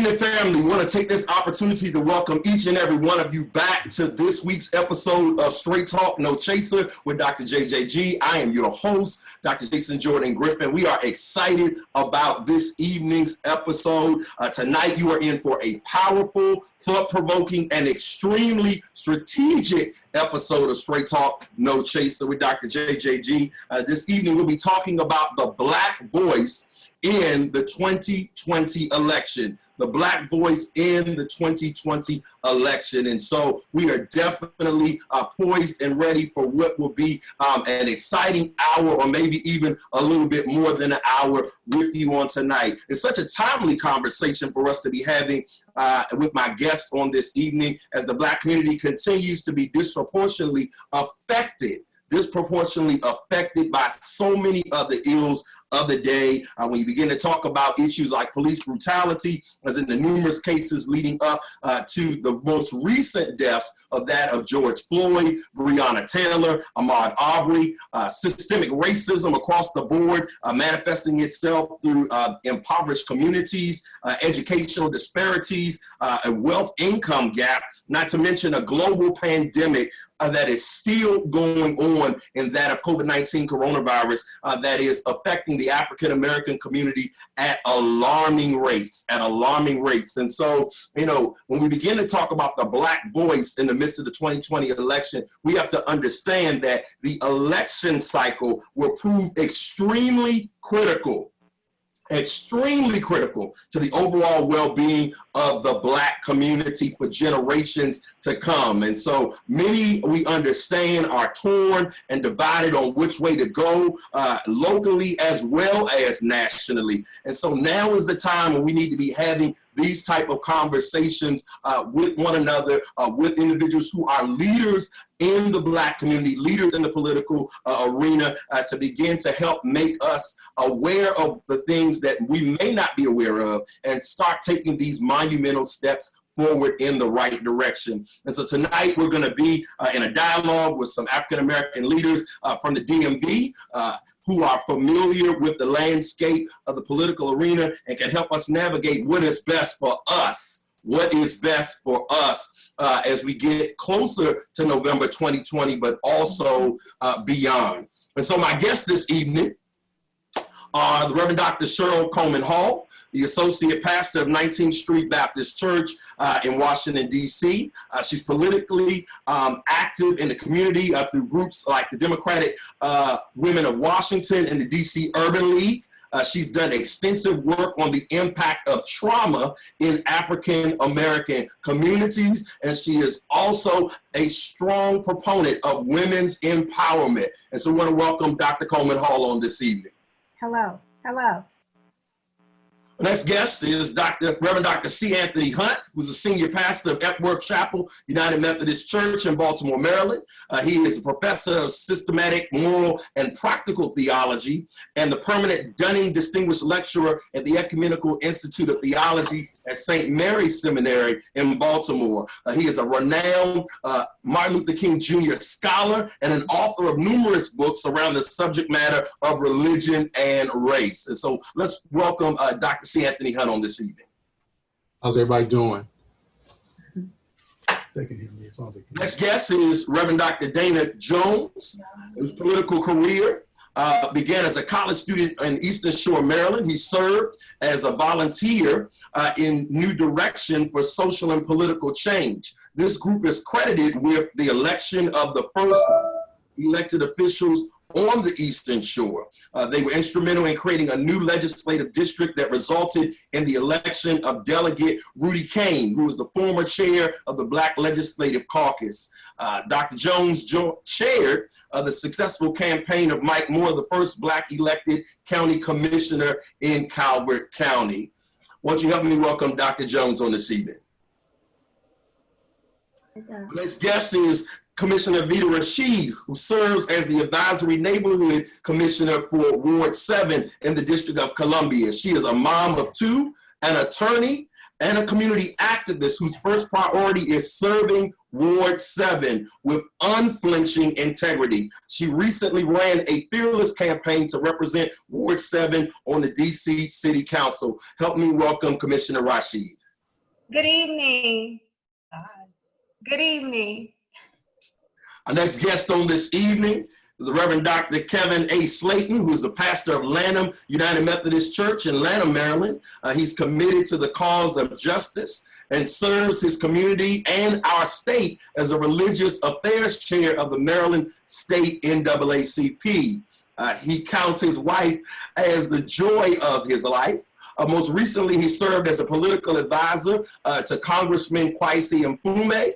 evening, family. We want to take this opportunity to welcome each and every one of you back to this week's episode of Straight Talk, No Chaser with Dr. JJG. I am your host, Dr. Jason Jordan Griffin. We are excited about this evening's episode. Tonight, you are in for a powerful, thought-provoking, and extremely strategic episode of Straight Talk, No Chaser with Dr. JJG. This evening, we'll be talking about the Black voice in the 2020 election. The Black voice in the 2020 election. And so we are definitely poised and ready for what will be an exciting hour, or maybe even a little bit more than an hour with you on tonight. It's such a timely conversation for us to be having with my guest on this evening, as the Black community continues to be disproportionately affected by so many of the ills of the day. When you begin to talk about issues like police brutality, as in the numerous cases leading up to the most recent deaths of that of George Floyd, Breonna Taylor, Ahmaud, Aubrey, systemic racism across the board, manifesting itself through impoverished communities, educational disparities, a wealth income gap, not to mention a global pandemic that is still going on, in that of COVID-19 coronavirus that is affecting the African-American community at alarming rates. And so, when we begin to talk about the Black voice in the midst of the 2020 election, we have to understand that the election cycle will prove extremely critical to the overall well-being of the Black community for generations to come. And so many, we understand, are torn and divided on which way to go, locally as well as nationally. And so now is the time when we need to be having these type of conversations with one another, with individuals who are leaders in the Black community, leaders in the political arena, to begin to help make us aware of the things that we may not be aware of, and start taking these monumental steps forward in the right direction. And so tonight we're going to be in a dialogue with some African-American leaders from the DMV who are familiar with the landscape of the political arena and can help us navigate what is best for us. As we get closer to November 2020, but also beyond. And so my guests this evening are the Reverend Dr. Cheryl Coleman Hall, the Associate Pastor of 19th Street Baptist Church in Washington, D.C. She's politically active in the community through groups like the Democratic Women of Washington and the D.C. Urban League. She's done extensive work on the impact of trauma in African-American communities, and she is also a strong proponent of women's empowerment. And so we want to welcome Dr. Coleman Hall on this evening. Hello. The next guest is Reverend Dr. C. Anthony Hunt, who's a senior pastor of Epworth Chapel, United Methodist Church in Baltimore, Maryland. He is a professor of systematic, moral, and practical theology, and the permanent Dunning Distinguished Lecturer at the Ecumenical Institute of Theology at St. Mary's Seminary in Baltimore. He is a renowned Martin Luther King Jr. scholar and an author of numerous books around the subject matter of religion and race. And so let's welcome Dr. C. Anthony Hunt on this evening. How's everybody doing? Next guest is Reverend Dr. Dana Jones, whose political career began as a college student in Eastern Shore, Maryland. He served as a volunteer in New Direction for Social and Political Change. This group is credited with the election of the first elected officials on the Eastern Shore. They were instrumental in creating a new legislative district that resulted in the election of Delegate Rudy Kane, who was the former chair of the Black Legislative Caucus. Dr. Jones chaired the successful campaign of Mike Moore, the first Black elected county commissioner in Calvert County. Why don't you help me welcome Dr. Jones on this evening? The next guest is Commissioner Vita Rashid, who serves as the Advisory Neighborhood Commissioner for Ward 7 in the District of Columbia. She is a mom of two, an attorney, and a community activist whose first priority is serving Ward 7 with unflinching integrity. She recently ran a fearless campaign to represent Ward 7 on the DC City Council. Help me welcome Commissioner Rashid. Good evening. Good evening. Our next guest on this evening is the Reverend Dr. Kevin A. Slayton, who is the pastor of Lanham United Methodist Church in Lanham, Maryland. He's committed to the cause of justice and serves his community and our state as a religious affairs chair of the Maryland State NAACP. He counts his wife as the joy of his life. Most recently, he served as a political advisor to Congressman Kwesi Mfume.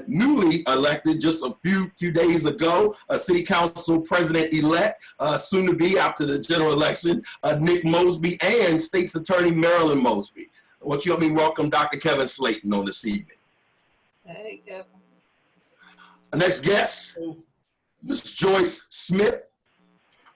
Newly elected just a few days ago, City Council President-elect, soon to be after the general election, Nick Mosby, and State's Attorney Marilyn Mosby. I want you to help me welcome Dr. Kevin Slayton on this evening. Hey, Kevin. Our next guest, Ms. Joyce Smith,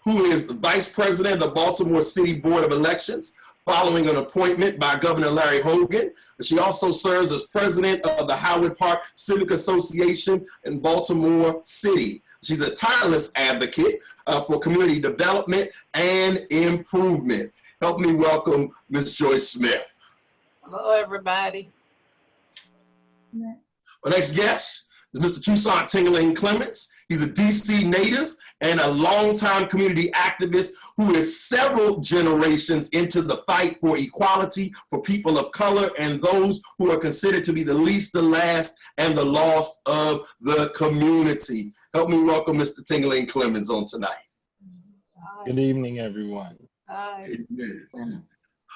who is the Vice President of the Baltimore City Board of Elections, following an appointment by Governor Larry Hogan. She also serves as president of the Howard Park Civic Association in Baltimore City. She's a tireless advocate for community development and improvement. Help me welcome Ms. Joyce Smith. Hello, everybody. Our next guest is Mr. Toussaint Tingeling Clements. He's a DC native and a longtime community activist who is several generations into the fight for equality for people of color and those who are considered to be the least, the last, and the lost of the community. Help me welcome Mr. Tingeling Clements on tonight. Hi. Good evening, everyone. Hi. Amen.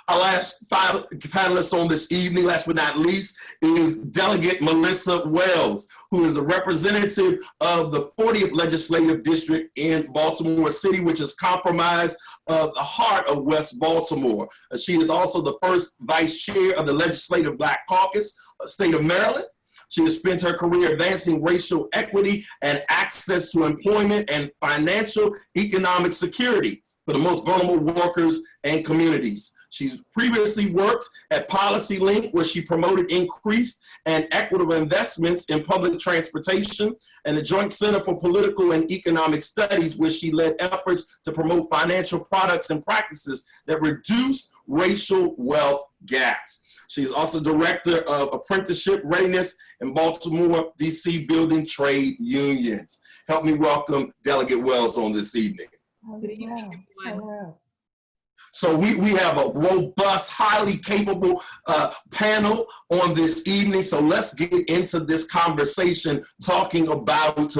Our last panelist on this evening, last but not least, is Delegate Melissa Wells, who is the representative of the 40th Legislative District in Baltimore City, which is comprised of the heart of West Baltimore. She is also the first vice chair of the Legislative Black Caucus, state of Maryland. She has spent her career advancing racial equity and access to employment and financial economic security for the most vulnerable workers and communities. She's previously worked at Policy Link, where she promoted increased and equitable investments in public transportation, and the Joint Center for Political and Economic Studies, where she led efforts to promote financial products and practices that reduce racial wealth gaps. She's also director of apprenticeship readiness in Baltimore, DC building trade unions. Help me welcome Delegate Wells on this evening. Good evening, everyone. So we have a robust, highly capable panel on this evening. So let's get into this conversation talking about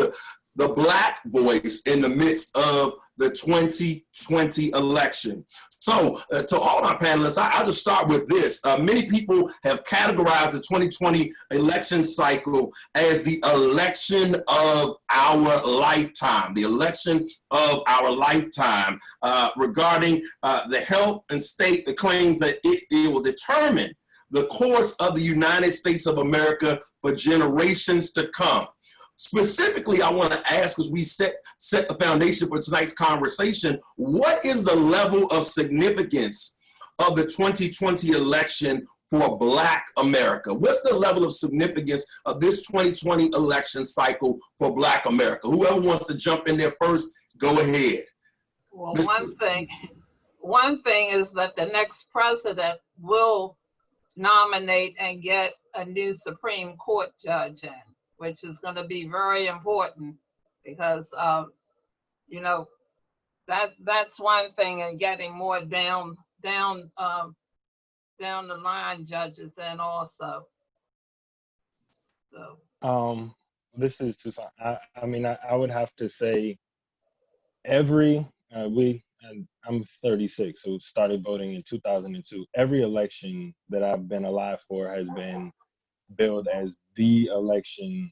the Black voice in the midst of the 2020 election. So to all our panelists, I'll just start with this. Many people have categorized the 2020 election cycle as the election of our lifetime, regarding the health and state, the claims that it will determine the course of the United States of America for generations to come. Specifically, I want to ask, as we set the foundation for tonight's conversation, what is the level of significance of the 2020 election for Black America? What's the level of significance of this 2020 election cycle for Black America? Whoever wants to jump in there first, go ahead. Well, one thing is that the next president will nominate and get a new Supreme Court judge in, which is going to be very important because, you know, that's one thing, and getting more down the line judges in also. So. This is Toussaint. I mean, I would have to say I'm 36, so started voting in 2002. Every election that I've been alive for has been billed as the election,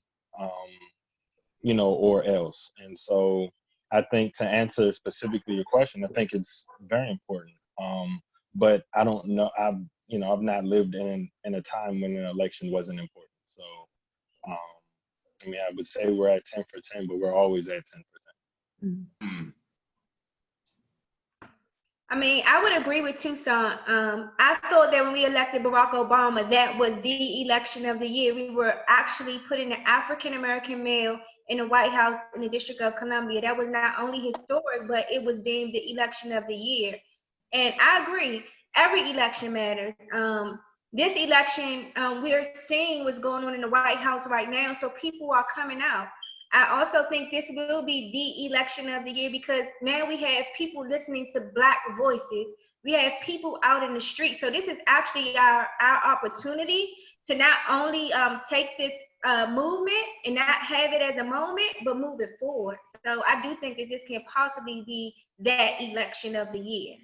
you know, or else. And so I think, to answer specifically your question, I think it's very important. But I don't know, I've not lived in a time when an election wasn't important. So, I mean, I would say we're at 10 for 10, but we're always at 10 for 10. Mm. I mean, I would agree with Toussaint. I thought that when we elected Barack Obama, that was the election of the year. We were actually putting an African-American male in the White House in the District of Columbia. That was not only historic, but it was deemed the election of the year. And I agree, every election matters. this election, we're seeing what's going on in the White House right now, so people are coming out. I also think this will be the election of the year because now we have people listening to Black voices. We have people out in the street. So this is actually our opportunity to not only take this movement and not have it as a moment, but move it forward. So I do think that this can possibly be that election of the year.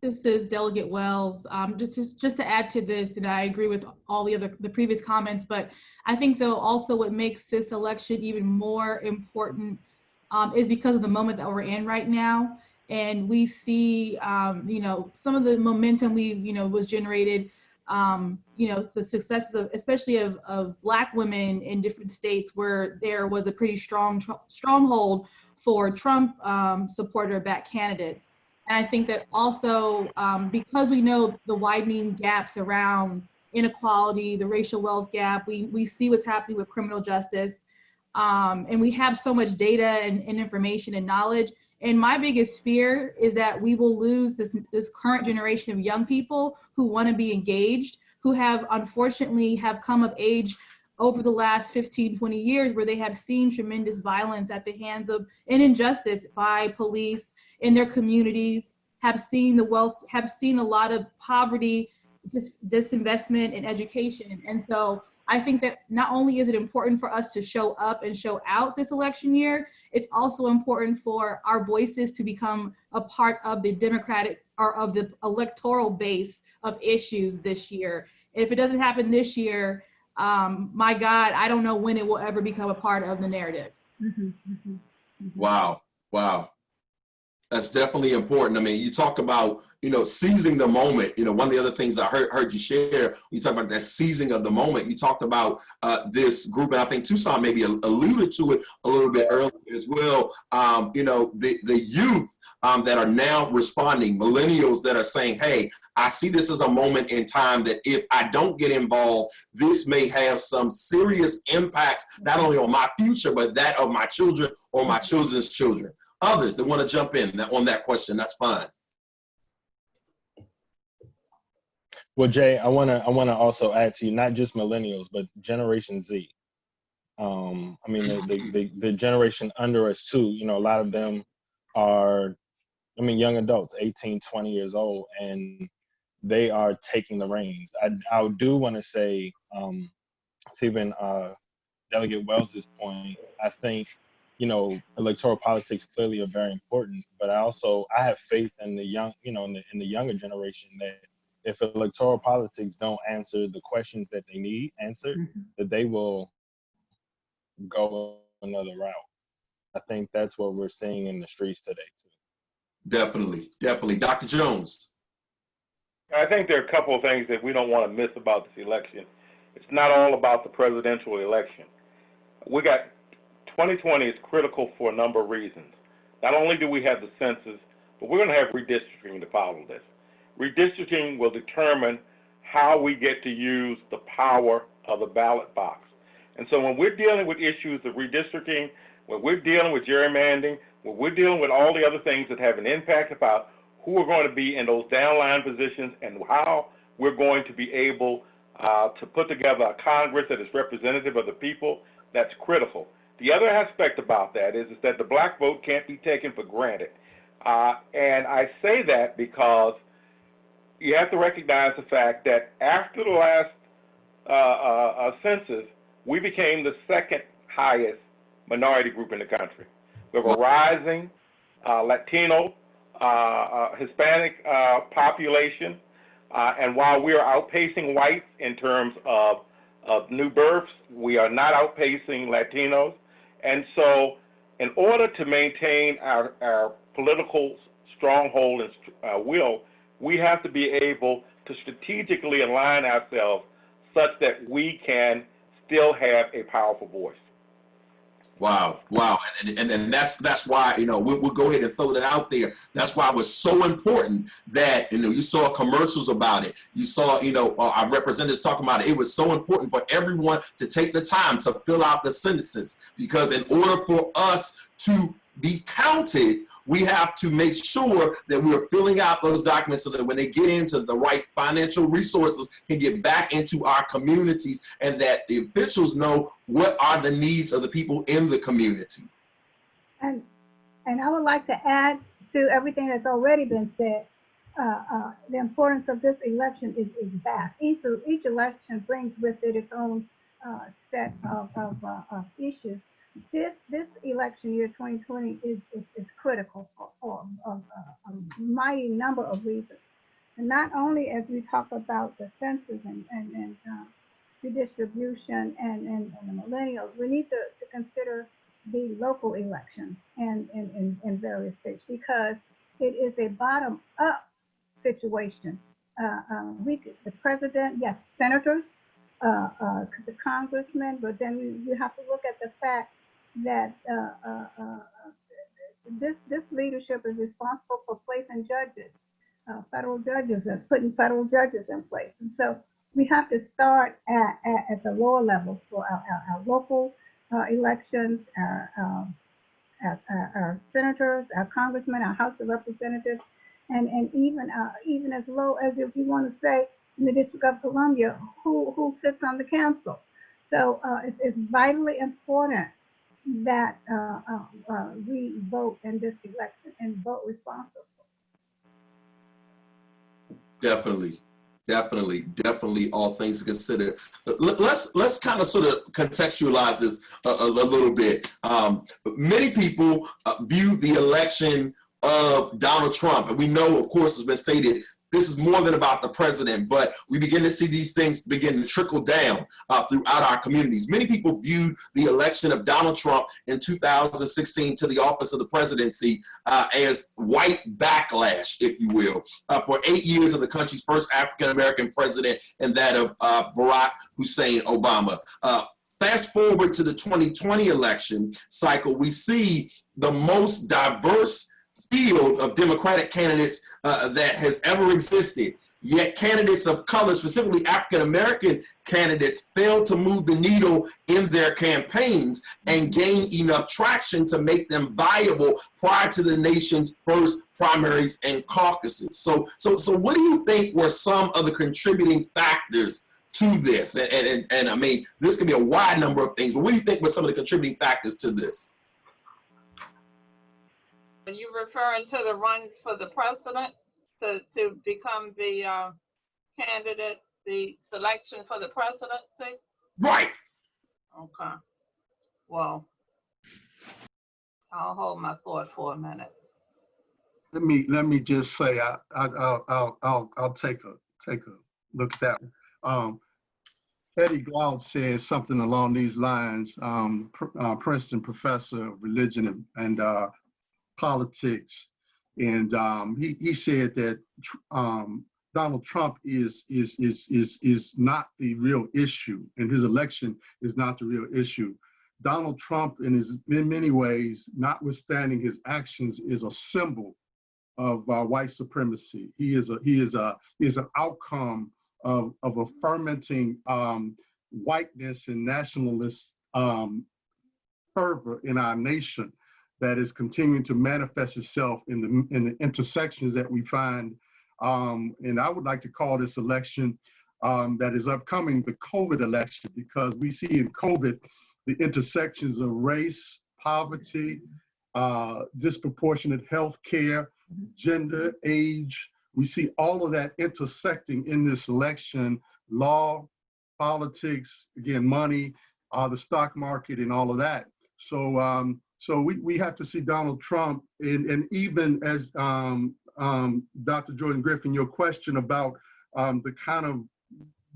This is Delegate Wells. Just to add to this, and I agree with all the previous comments, but I think though also what makes this election even more important is because of the moment that we're in right now. And we see, some of the momentum was generated, the successes of, especially of Black women in different states where there was a pretty stronghold for Trump supporter-backed candidates. And I think that also because we know the widening gaps around inequality, the racial wealth gap, we see what's happening with criminal justice, and we have so much data and information and knowledge. And my biggest fear is that we will lose this current generation of young people who want to be engaged, who have unfortunately have come of age over the last 15, 20 years where they have seen tremendous violence at the hands of and injustice by police in their communities, have seen a lot of poverty, disinvestment in education. And so I think that not only is it important for us to show up and show out this election year, it's also important for our voices to become a part of the Democratic or of the electoral base of issues this year. If it doesn't happen this year, my God, I don't know when it will ever become a part of the narrative. Wow. That's definitely important. I mean, you talk about, seizing the moment. One of the other things I heard you share, you talk about that seizing of the moment. You talked about this group, and I think Tucson maybe alluded to it a little bit earlier as well. The youth that are now responding, millennials that are saying, hey, I see this as a moment in time that if I don't get involved, this may have some serious impacts, not only on my future, but that of my children or my children's children. Others that want to jump in on that question, that's fine. Well, Jay, I wanna also add to you, not just millennials, but Generation Z. The generation under us too. A lot of them are, young adults, 18, 20 years old, and they are taking the reins. I do want to say, Stephen, Delegate Wells's point, I think, electoral politics clearly are very important, but I have faith in the young, in the younger generation that if electoral politics don't answer the questions that they need answered, that they will go another route. I think that's what we're seeing in the streets today too. Definitely. Dr. Jones. I think there are a couple of things that we don't want to miss about this election. It's not all about the presidential election. 2020 is critical for a number of reasons. Not only do we have the census, but we're going to have redistricting to follow this. Redistricting will determine how we get to use the power of the ballot box. And so when we're dealing with issues of redistricting, when we're dealing with gerrymandering, when we're dealing with all the other things that have an impact about who are going to be in those downline positions and how we're going to be able to put together a Congress that is representative of the people, that's critical. The other aspect about that is that the Black vote can't be taken for granted. And I say that because you have to recognize the fact that after the last census, we became the second highest minority group in the country. We have a rising Latino, Hispanic population, and while we are outpacing whites in terms of new births, we are not outpacing Latinos. And so in order to maintain our political stronghold and will, we have to be able to strategically align ourselves such that we can still have a powerful voice. Wow. And that's why, we'll go ahead and throw that out there. That's why it was so important that, you saw commercials about it. You saw, our representatives talking about it. It was so important for everyone to take the time to fill out the sentences, because in order for us to be counted, we have to make sure that we're filling out those documents so that when they get into the right financial resources can get back into our communities, and that the officials know what are the needs of the people in the community. And I would like to add to everything that's already been said. The importance of this election is vast. Each election brings with it its own set of issues. This election year 2020 is critical for a mighty number of reasons. And not only as we talk about the census and redistribution and the millennials, we need to consider the local elections and in various states, because it is a bottom-up situation. The president, yes, senators, the congressmen, but then you have to look at the fact that this leadership is responsible for placing judges, federal judges, and putting federal judges in place. And so we have to start at the lower levels for our local elections, our senators, our congressmen, our House of Representatives, and even as low as, if you want to say, in the District of Columbia, who sits on the council. So it's vitally important that we vote in this election and vote responsibly. Definitely, all things considered. Let's kind of sort of contextualize this a little bit. Many people view the election of Donald Trump, and we know, of course, it's been stated, this is more than about the president, but we begin to see these things begin to trickle down throughout our communities. Many people viewed the election of Donald Trump in 2016 to the office of the presidency as white backlash, if you will, for 8 years of the country's first African-American president, and that of Barack Hussein Obama. Fast forward to the 2020 election cycle, we see the most diverse field of Democratic candidates that has ever existed. Yet candidates of color, specifically African-American candidates, failed to move the needle in their campaigns and gain enough traction to make them viable prior to the nation's first primaries and caucuses. So what do you think were some of the contributing factors to this? And I mean, this could be a wide number of things, but what do you think were some of the contributing factors to this? Are you referring to the run for the president to become the candidate, the selection for the presidency? Right. Okay. Well, I'll hold my thought for a minute. Let me just say I'll take a look at that one. Eddie Glaude says something along these lines. Princeton professor of religion and politics, and he said that Donald Trump is not the real issue, and his election is not the real issue. Donald Trump, in many ways, notwithstanding his actions, is a symbol of white supremacy. He is an outcome of a fermenting whiteness and nationalist fervor in our nation that is continuing to manifest itself in the intersections that we find. And I would like to call this election that is upcoming the COVID election, because we see in COVID the intersections of race, poverty, disproportionate health care, gender, age. We see all of that intersecting in this election: law, politics, again, money, the stock market, and all of that. So we have to see Donald Trump, and even as Dr. Jordan Griffin, your question about the kind of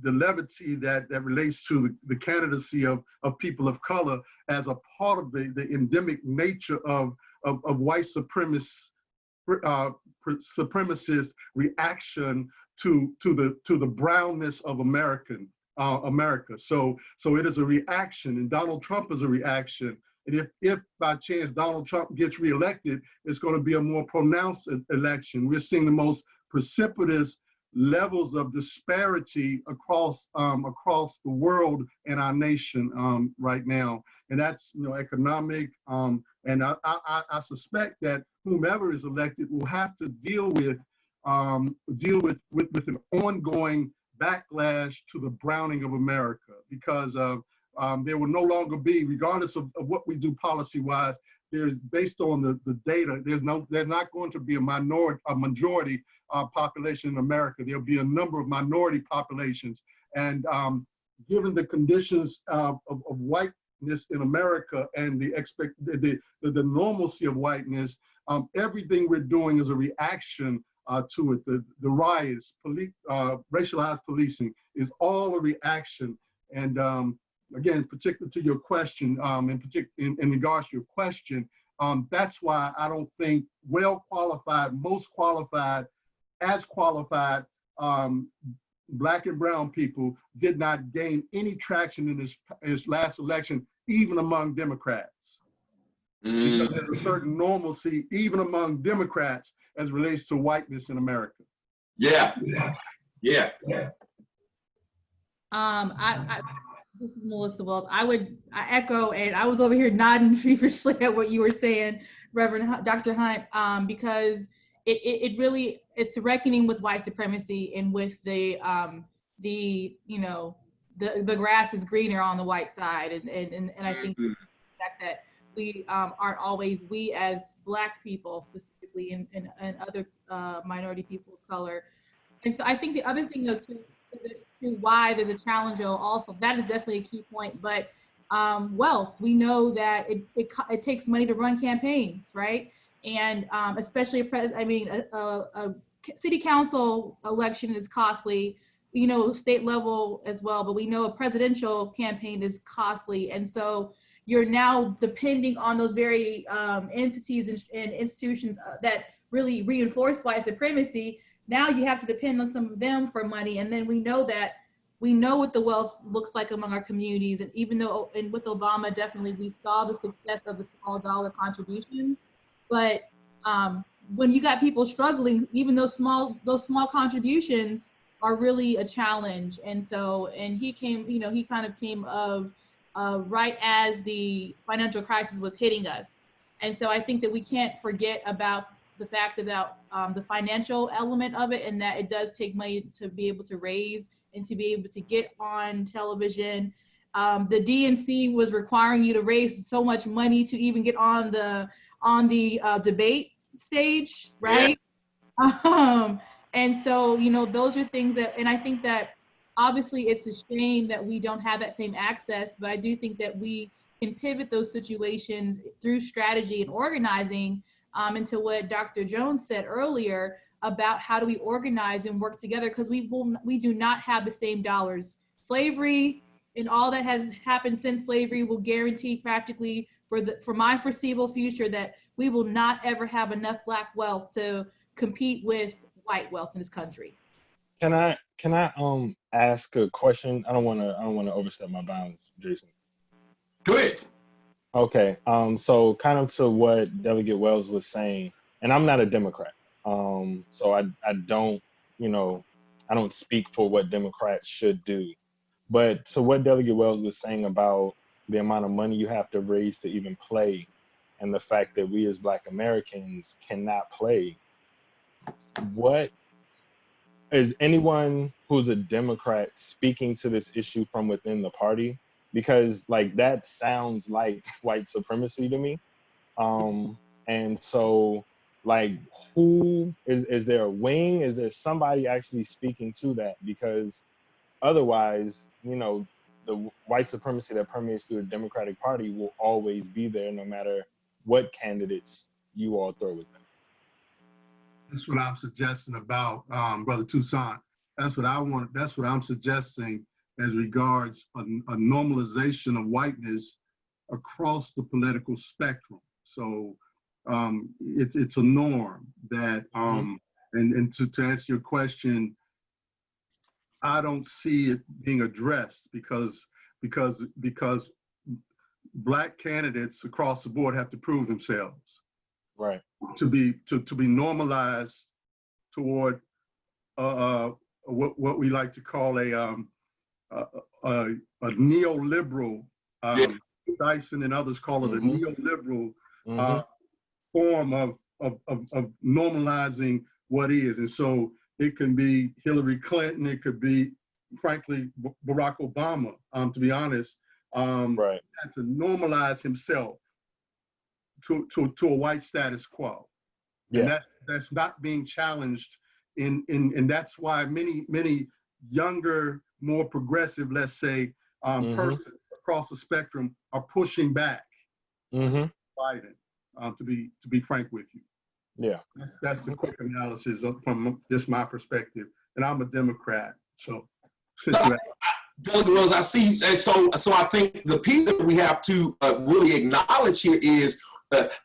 the levity that relates to the candidacy of people of color as a part of the endemic nature of white supremacist reaction to the brownness of America. So it is a reaction, and Donald Trump is a reaction. And if by chance Donald Trump gets reelected, it's going to be a more pronounced election. We're seeing the most precipitous levels of disparity across across the world and our nation right now, and that's economic. And I suspect that whomever is elected will have to deal with an ongoing backlash to the browning of America, because there will no longer be, regardless of what we do policy-wise, there's, based on the data, there's not going to be a majority population in America. There'll be a number of minority populations, and given the conditions of whiteness in America and the normalcy of whiteness, everything we're doing is a reaction to it. The riots, racialized policing is all a reaction. And again, particularly to your question, in regards to your question, that's why I don't think well qualified, most qualified, as qualified Black and brown people did not gain any traction in this last election, even among Democrats. Because there's a certain normalcy, even among Democrats, as relates to whiteness in America. Yeah. This is Melissa Wells. I echo, and I was over here nodding feverishly at what you were saying, Reverend Dr. Hunt, because it really, it's a reckoning with white supremacy and with the grass is greener on the white side, and I think the fact that we aren't always, we as Black people specifically, and other minority people of color. And so I think the other thing though too, to why there's a challenge though also, that is definitely a key point, but wealth, we know that it takes money to run campaigns, right? And especially a city council election is costly, state level as well, but we know a presidential campaign is costly. And so you're now depending on those very entities and institutions that really reinforce white supremacy. Now you have to depend on some of them for money. And then we know what the wealth looks like among our communities. And even though, and with Obama, definitely we saw the success of the small dollar contributions, but when you got people struggling, even those small contributions are really a challenge. And so, and he came, he kind of came of right as the financial crisis was hitting us. And so I think that we can't forget about the fact about the financial element of it, and that it does take money to be able to raise and to be able to get on television. The DNC was requiring you to raise so much money to even get on the debate stage, right? Yeah. And so, those are things that, and I think that obviously it's a shame that we don't have that same access, but I do think that we can pivot those situations through strategy and organizing, into what Dr. Jones said earlier about how do we organize and work together, because we do not have the same dollars. Slavery and all that has happened since slavery will guarantee practically for my foreseeable future that we will not ever have enough Black wealth to compete with white wealth in this country. Can I ask a question? I don't want to overstep my bounds, Jason. Go ahead. Okay. So kind of to what Delegate Wells was saying, and I'm not a Democrat. So I don't, I don't speak for what Democrats should do. But to what Delegate Wells was saying about the amount of money you have to raise to even play, and the fact that we as Black Americans cannot play, what is anyone who's a Democrat speaking to this issue from within the party? Because that sounds like white supremacy to me. And so who is there a wing? Is there somebody actually speaking to that? Because otherwise, the white supremacy that permeates through the Democratic Party will always be there, no matter what candidates you all throw with them. That's what I'm suggesting about Brother Toussaint. That's what I'm suggesting as regards a normalization of whiteness across the political spectrum. So it's a norm that, and to answer your question, I don't see it being addressed because Black candidates across the board have to prove themselves, right? To be normalized toward what we like to call a neoliberal, Dyson and others call it a neoliberal form of normalizing what is. And so it can be Hillary Clinton, it could be, frankly, Barack Obama, to be honest, right. had to normalize himself to a white status quo. Yeah. And that's not being challenged and that's why many younger, more progressive, let's say, persons across the spectrum are pushing back Biden, to be frank with you. Yeah. That's the quick analysis from just my perspective. And I'm a Democrat, so. Delegate Wells, I see, and so I think the piece that we have to really acknowledge here is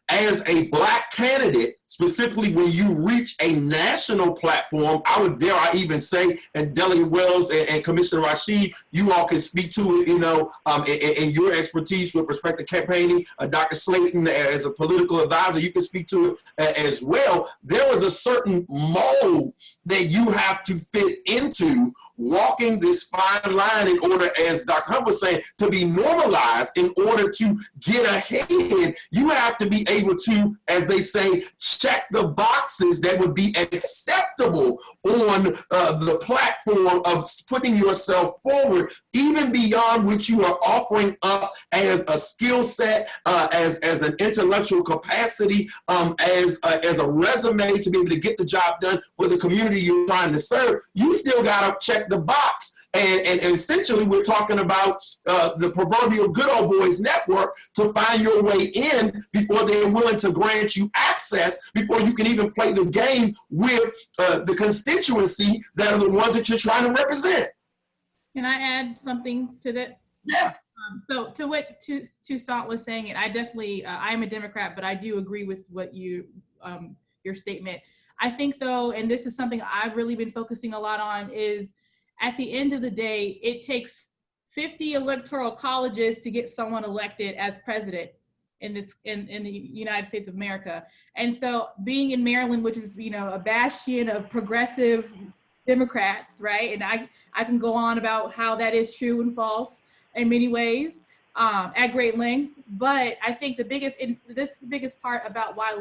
as a Black candidate, specifically when you reach a national platform, I even say, and Delegate Wells and Commissioner Rashid, you all can speak to it, and your expertise with respect to campaigning. Dr. Slayton, as a political advisor, you can speak to it as well. There is a certain mold that you have to fit into, walking this fine line in order, as Dr. Hunt was saying, to be normalized. In order to get ahead, you have to be able to, as they say, check the boxes that would be acceptable on the platform of putting yourself forward, even beyond what you are offering up as a skill set, as an intellectual capacity, as a resume to be able to get the job done for the community you're trying to serve. You still got to check the box. And essentially, we're talking about the proverbial good old boys network to find your way in before they're willing to grant you access, before you can even play the game with the constituency that are the ones that you're trying to represent. Can I add something to that? Yeah. So to what Toussaint was saying, and I definitely, I'm a Democrat, but I do agree with what your statement. I think though, and this is something I've really been focusing a lot on, is at the end of the day, it takes 50 electoral colleges to get someone elected as president in the United States of America. And so being in Maryland, which is, a bastion of progressive Democrats, right? And I can go on about how that is true and false in many ways at great length. But I think this is the biggest part about why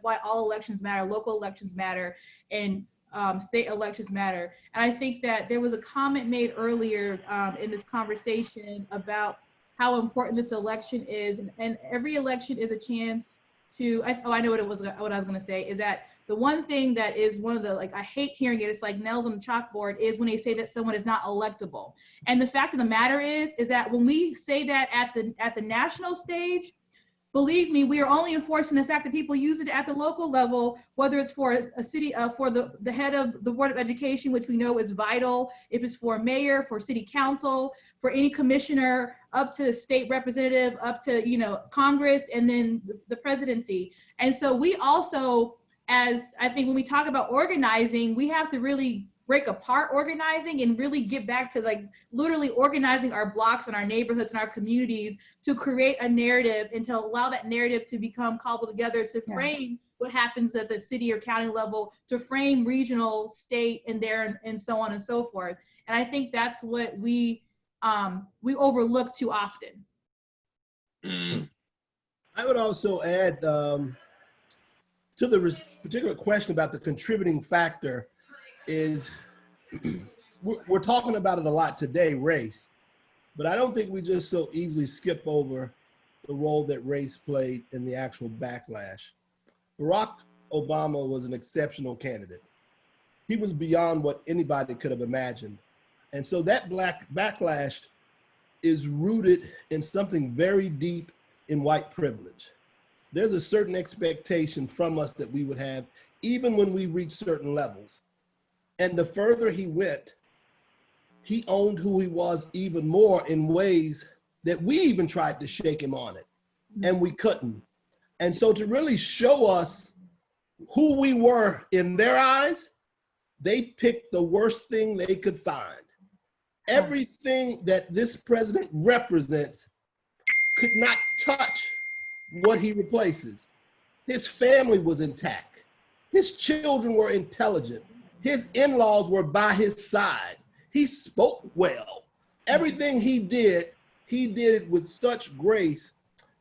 why all elections matter, local elections matter, and state elections matter. And I think that there was a comment made earlier in this conversation about how important this election is, and every election is a chance to. I know what I was going to say is that the one thing that is one of the, I hate hearing it, it's like nails on the chalkboard, is when they say that someone is not electable. And the fact of the matter is that when we say that at the national stage, believe me, we are only enforcing the fact that people use it at the local level, whether it's for a city, for the head of the Board of Education, which we know is vital, if it's for a mayor, for city council, for any commissioner, up to state representative, up to, Congress, and then the presidency. And so we also, as I think when we talk about organizing, we have to really break apart organizing and really get back to literally organizing our blocks and our neighborhoods and our communities to create a narrative and to allow that narrative to become cobbled together to frame what happens at the city or county level, to frame regional, state, and so on and so forth. And I think that's what we overlook too often. I would also add to the particular question about the contributing factor is we're talking about it a lot today, race, but I don't think we just so easily skip over the role that race played in the actual backlash. Barack Obama was an exceptional candidate. He was beyond what anybody could have imagined. And so that backlash is rooted in something very deep in white privilege. There's a certain expectation from us that we would have, even when we reach certain levels. And the further he went, he owned who he was even more in ways that we even tried to shake him on it, and we couldn't. And so to really show us who we were in their eyes, they picked the worst thing they could find. Everything that this president represents could not touch what he replaces. His family was intact. His children were intelligent. His in-laws were by his side. He spoke well. Everything he did with such grace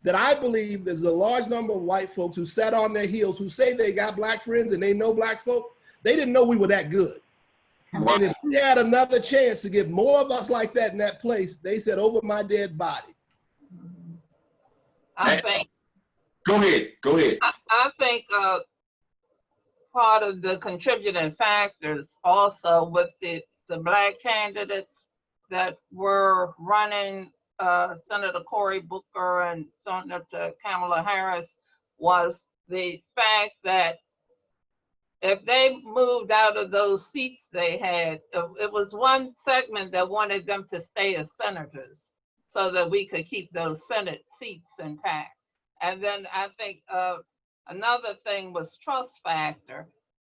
that I believe there's a large number of white folks who sat on their heels, who say they got black friends and they know black folk. They didn't know we were that good. Wow. And if we had another chance to get more of us like that in that place, they said, over my dead body. I think. Go ahead. I think part of the contributing factors also with the black candidates that were running, Senator Cory Booker and Senator Kamala Harris, was the fact that if they moved out of those seats they had, it was one segment that wanted them to stay as senators so that we could keep those Senate seats intact. And then I think another thing was trust factor.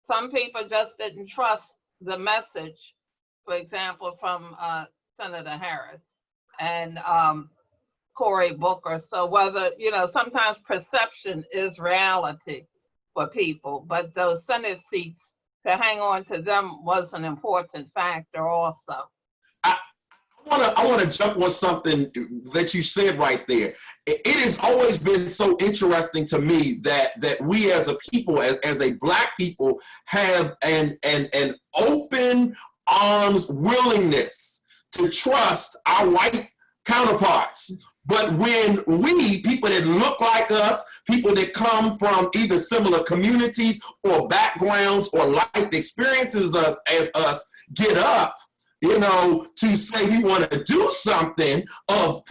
Some people just didn't trust the message, for example, from Senator Harris and Cory Booker. So whether, sometimes perception is reality for people, but those Senate seats, to hang on to them was an important factor also. I want to jump on something that you said right there. It has always been so interesting to me that we as a people, as a black people, have an open arms willingness to trust our white counterparts. But when we, people that look like us, people that come from either similar communities or backgrounds or life experiences as us, get up, to say we want to do something of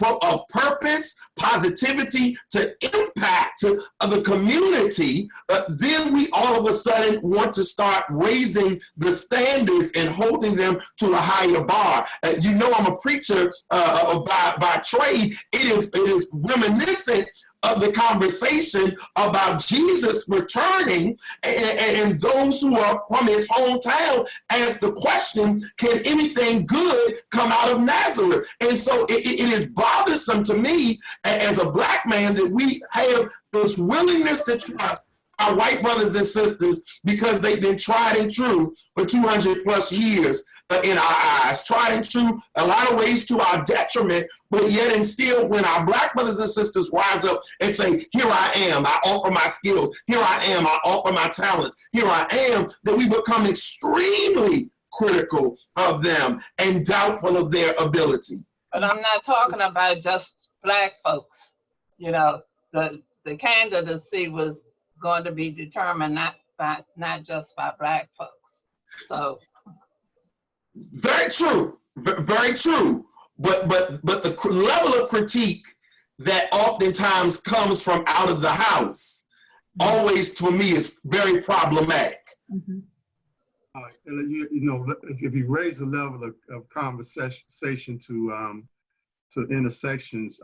purpose, positivity, to impact the community, then we all of a sudden want to start raising the standards and holding them to a higher bar. I'm a preacher by trade. It is reminiscent of the conversation about Jesus returning, and those who are from his hometown ask the question, can anything good come out of Nazareth? And so it is bothersome to me as a black man that we have this willingness to trust our white brothers and sisters because they've been tried and true for 200 plus years in our eyes, tried and true a lot of ways to our detriment, but yet and still when our black brothers and sisters rise up and say, here I am, I offer my skills, here I am, I offer my talents, here I am, that we become extremely critical of them and doubtful of their ability. But I'm not talking about just black folks. The candidacy was going to be determined not just by black folks. So very true, very true. But the level of critique that oftentimes comes from out of the house always, to me, is very problematic. Mm-hmm. If you raise the level of conversation to intersections,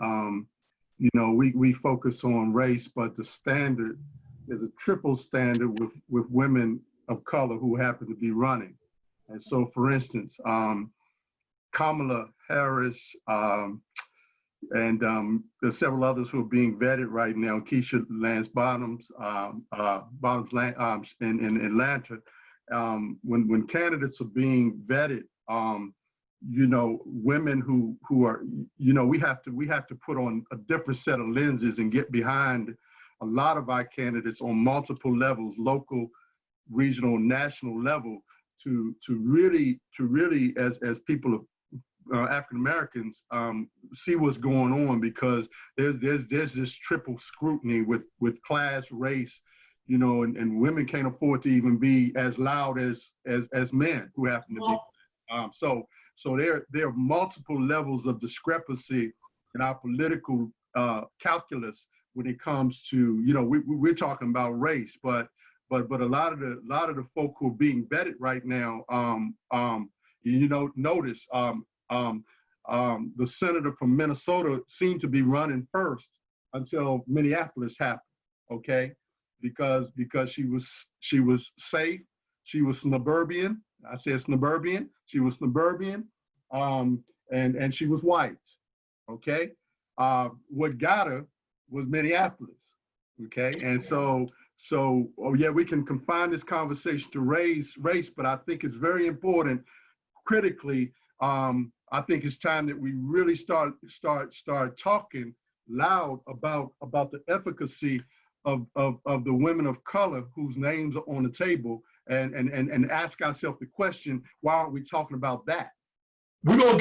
we focus on race, but the standard is a triple standard with women of color who happen to be running. And so, for instance, Kamala Harris and there's several others who are being vetted right now, Keisha Lance Bottoms in Atlanta. When candidates are being vetted, women who are, we have to put on a different set of lenses and get behind a lot of our candidates on multiple levels, local, regional, national level, to really as people of African Americans see what's going on, because there's this triple scrutiny with class, race, and women can't afford to even be as loud as men who happen to be. So there are multiple levels of discrepancy in our political calculus when it comes to, we're talking about race, but a lot of the folk who are being vetted right now, notice the senator from Minnesota seemed to be running first until Minneapolis happened, okay? Because she was safe, she was suburban. I said suburban. She was suburban, and she was white, okay? What got her was Minneapolis, okay? And so So, oh yeah, we can confine this conversation to race, but I think it's very important critically. I think it's time that we really start talking loud about the efficacy of the women of color whose names are on the table, and ask ourselves the question, why aren't we talking about that? We're gonna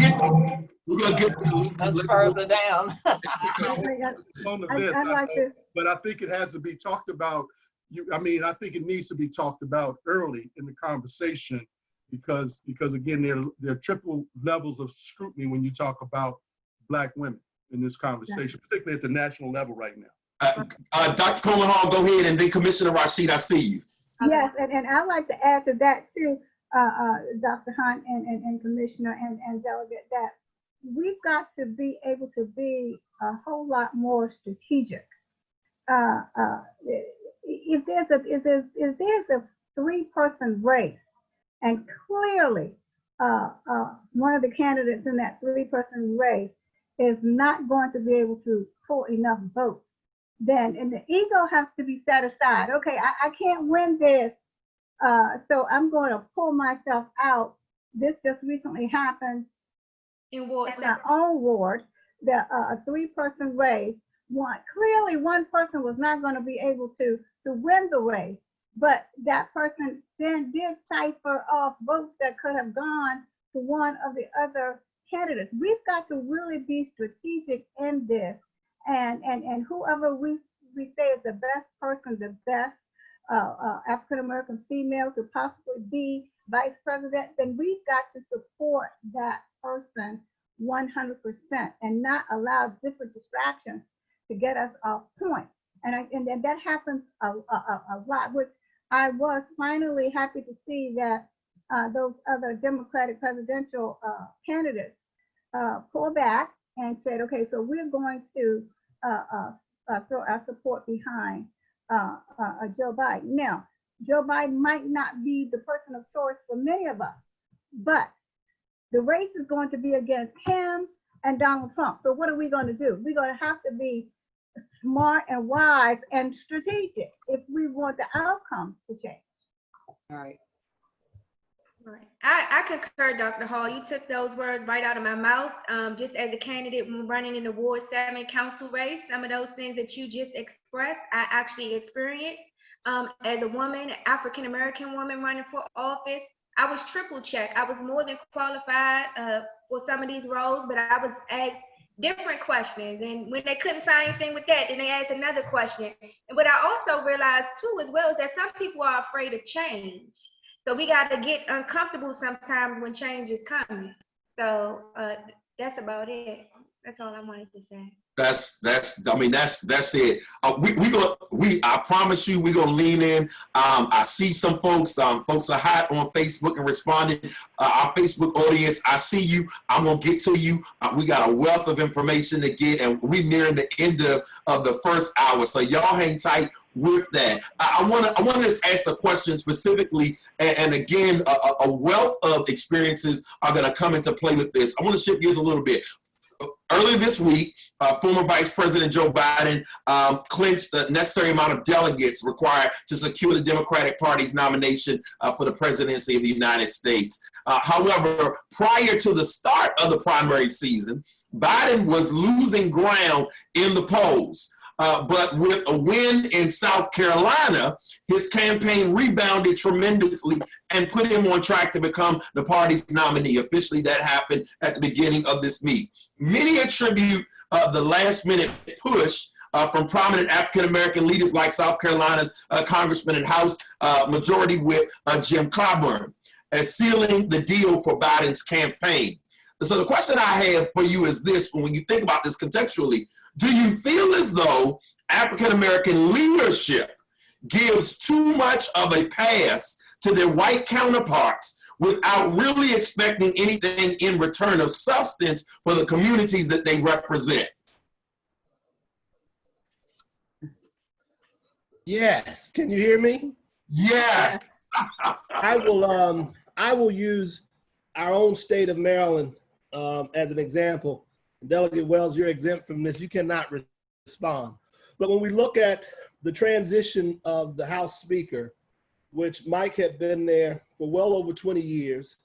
get That's further down. On the list, I'd like to. but I think it has to be talked about. I think it needs to be talked about early in the conversation, because again, there are triple levels of scrutiny when you talk about Black women in this conversation, particularly at the national level right now. Dr. Coleman Hall, go ahead, and then Commissioner Rashid, I see you. Yes, and I'd like to add to that too, Dr. Hunt and Commissioner and Delegate, that we've got to be able to be a whole lot more strategic. If there's a three-person race, and clearly one of the candidates in that three-person race is not going to be able to pull enough votes, then and the ego has to be set aside. Okay, I can't win this, so I'm going to pull myself out. This just recently happened In Ward in our own ward, a three-person race. Clearly one person was not going to be able to win the race, but that person then did cipher off votes that could have gone to one of the other candidates. We've got to really be strategic in this, and whoever we say is the best person, the best African-American female to possibly be vice president, then we've got to support that person 100% and not allow different distractions to get us off point. And that happens a lot, which I was finally happy to see that those other Democratic presidential candidates pulled back and said, okay, so we're going to throw our support behind Joe Biden. Now, Joe Biden might not be the person of choice for many of us, but the race is going to be against him and Donald Trump. So what are we going to do? We're going to have to be smart and wise and strategic if we want the outcome to change. All right. Right. I concur, Dr. Hall. You took those words right out of my mouth. Just as a candidate running in the Ward 7 council race, some of those things that you just expressed, I actually experienced. As a woman, African-American woman running for office, I was triple checked. I was more than qualified for some of these roles, but I was asked different questions. And when they couldn't find anything with that, then they asked another question. And what I also realized too, as well, is that some people are afraid of change. So we got to get uncomfortable sometimes when change is coming. So that's about it. That's all I wanted to say. That's it. I promise you, we're gonna lean in. I see some folks. Folks are hot on Facebook and responding. Our Facebook audience, I see you. I'm gonna get to you. We got a wealth of information to get, and we're nearing the end of the first hour. So y'all hang tight with that. I want to ask the question specifically, and again, a wealth of experiences are gonna come into play with this. I want to shift gears a little bit. Earlier this week, former Vice President Joe Biden clinched the necessary amount of delegates required to secure the Democratic Party's nomination for the presidency of the United States. However, prior to the start of the primary season, Biden was losing ground in the polls. But with a win in South Carolina, his campaign rebounded tremendously and put him on track to become the party's nominee. Officially, that happened at the beginning of this week. Many attribute the last-minute push from prominent African-American leaders like South Carolina's Congressman and House Majority Whip Jim Clyburn as sealing the deal for Biden's campaign. So the question I have for you is this: when you think about this contextually, do you feel as though African-American leadership gives too much of a pass to their white counterparts without really expecting anything in return of substance for the communities that they represent? Yes. Can you hear me? Yes. I will use our own state of Maryland as an example. Delegate Wells, you're exempt from this. You cannot respond. But when we look at the transition of the House Speaker, which Mike had been there for well over 20 years.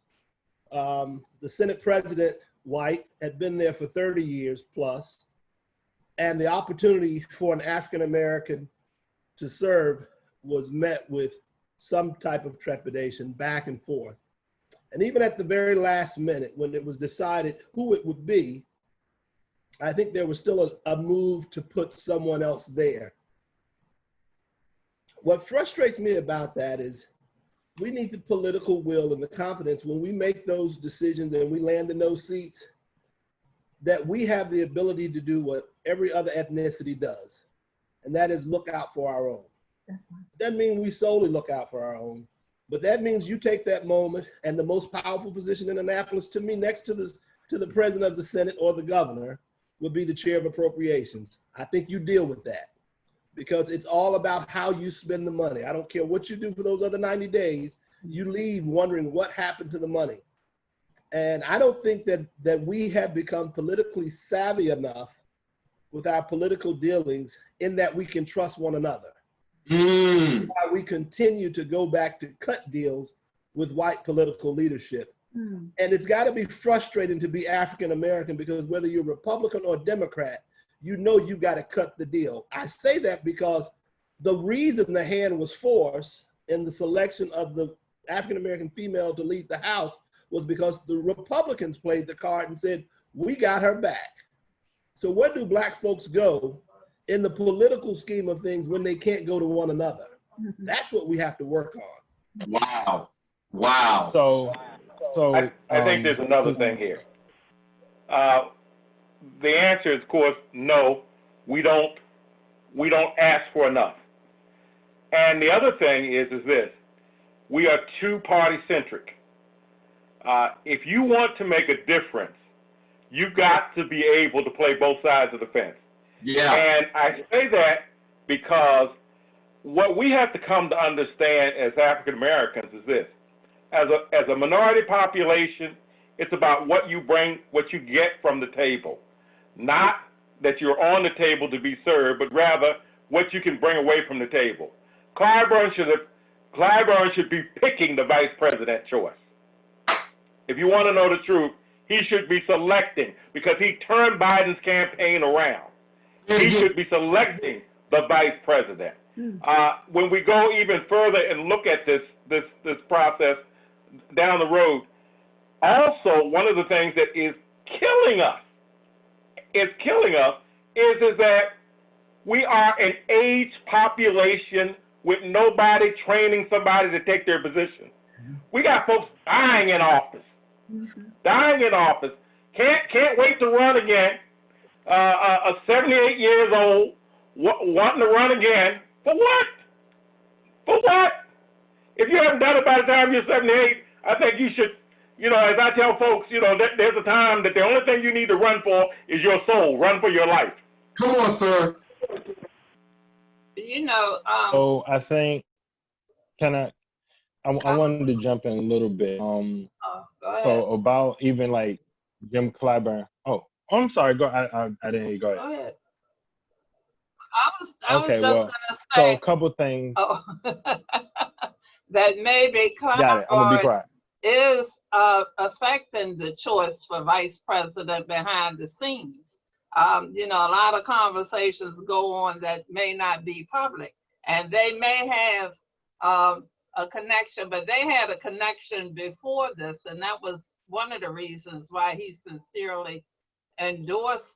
The Senate President, White, had been there for 30 years plus. And the opportunity for an African American to serve was met with some type of trepidation back and forth. And even at the very last minute, when it was decided who it would be, I think there was still a move to put someone else there. What frustrates me about that is we need the political will and the confidence when we make those decisions and we land in those seats, that we have the ability to do what every other ethnicity does, and that is look out for our own. Doesn't mean we solely look out for our own, but that means you take that moment, and the most powerful position in Annapolis, to me, next to the president of the Senate or the governor, would be the chair of appropriations. I think you deal with that because it's all about how you spend the money. I don't care what you do for those other 90 days, you leave wondering what happened to the money. And I don't think that we have become politically savvy enough with our political dealings in that we can trust one another. Why we continue to go back to cut deals with white political leadership. And it's got to be frustrating to be African American because whether you're Republican or Democrat, you know you got to cut the deal. I say that because the reason the hand was forced in the selection of the African American female to lead the House was because the Republicans played the card and said, we got her back. So where do Black folks go in the political scheme of things when they can't go to one another? That's what we have to work on. Wow. Wow. So I think there's another thing here. The answer is, of course, no, we don't ask for enough. And the other thing is this, we are two-party centric. If you want to make a difference, you've got to be able to play both sides of the fence. Yeah. And I say that because what we have to come to understand as African Americans is this. As a minority population, it's about what you bring, what you get from the table. Not that you're on the table to be served, but rather what you can bring away from the table. Clyburn should be picking the vice president choice. If you want to know the truth, he should be selecting because he turned Biden's campaign around. He should be selecting the vice president. When we go even further and look at this process down the road, also one of the things that is killing us is that we are an aged population with nobody training somebody to take their position. We got folks dying in office. Dying in office. Can't wait to run again. 78 years old, wanting to run again. For what? For what? If you haven't done it by the time you're 78, I think you should, as I tell folks, there's a time that the only thing you need to run for is your soul. Run for your life. Come on, sir. So I think, I wanted to jump in a little bit. Go ahead. So about even like Jim Clyburn. Oh, I'm sorry. Go. I didn't hear you. Go ahead. Go ahead. I was just well, gonna so say. a couple things. Oh, that maybe Got it. I'm gonna be quiet. is affecting the choice for vice president behind the scenes. A lot of conversations go on that may not be public, and they may have a connection, but they had a connection before this, and that was one of the reasons why he sincerely endorsed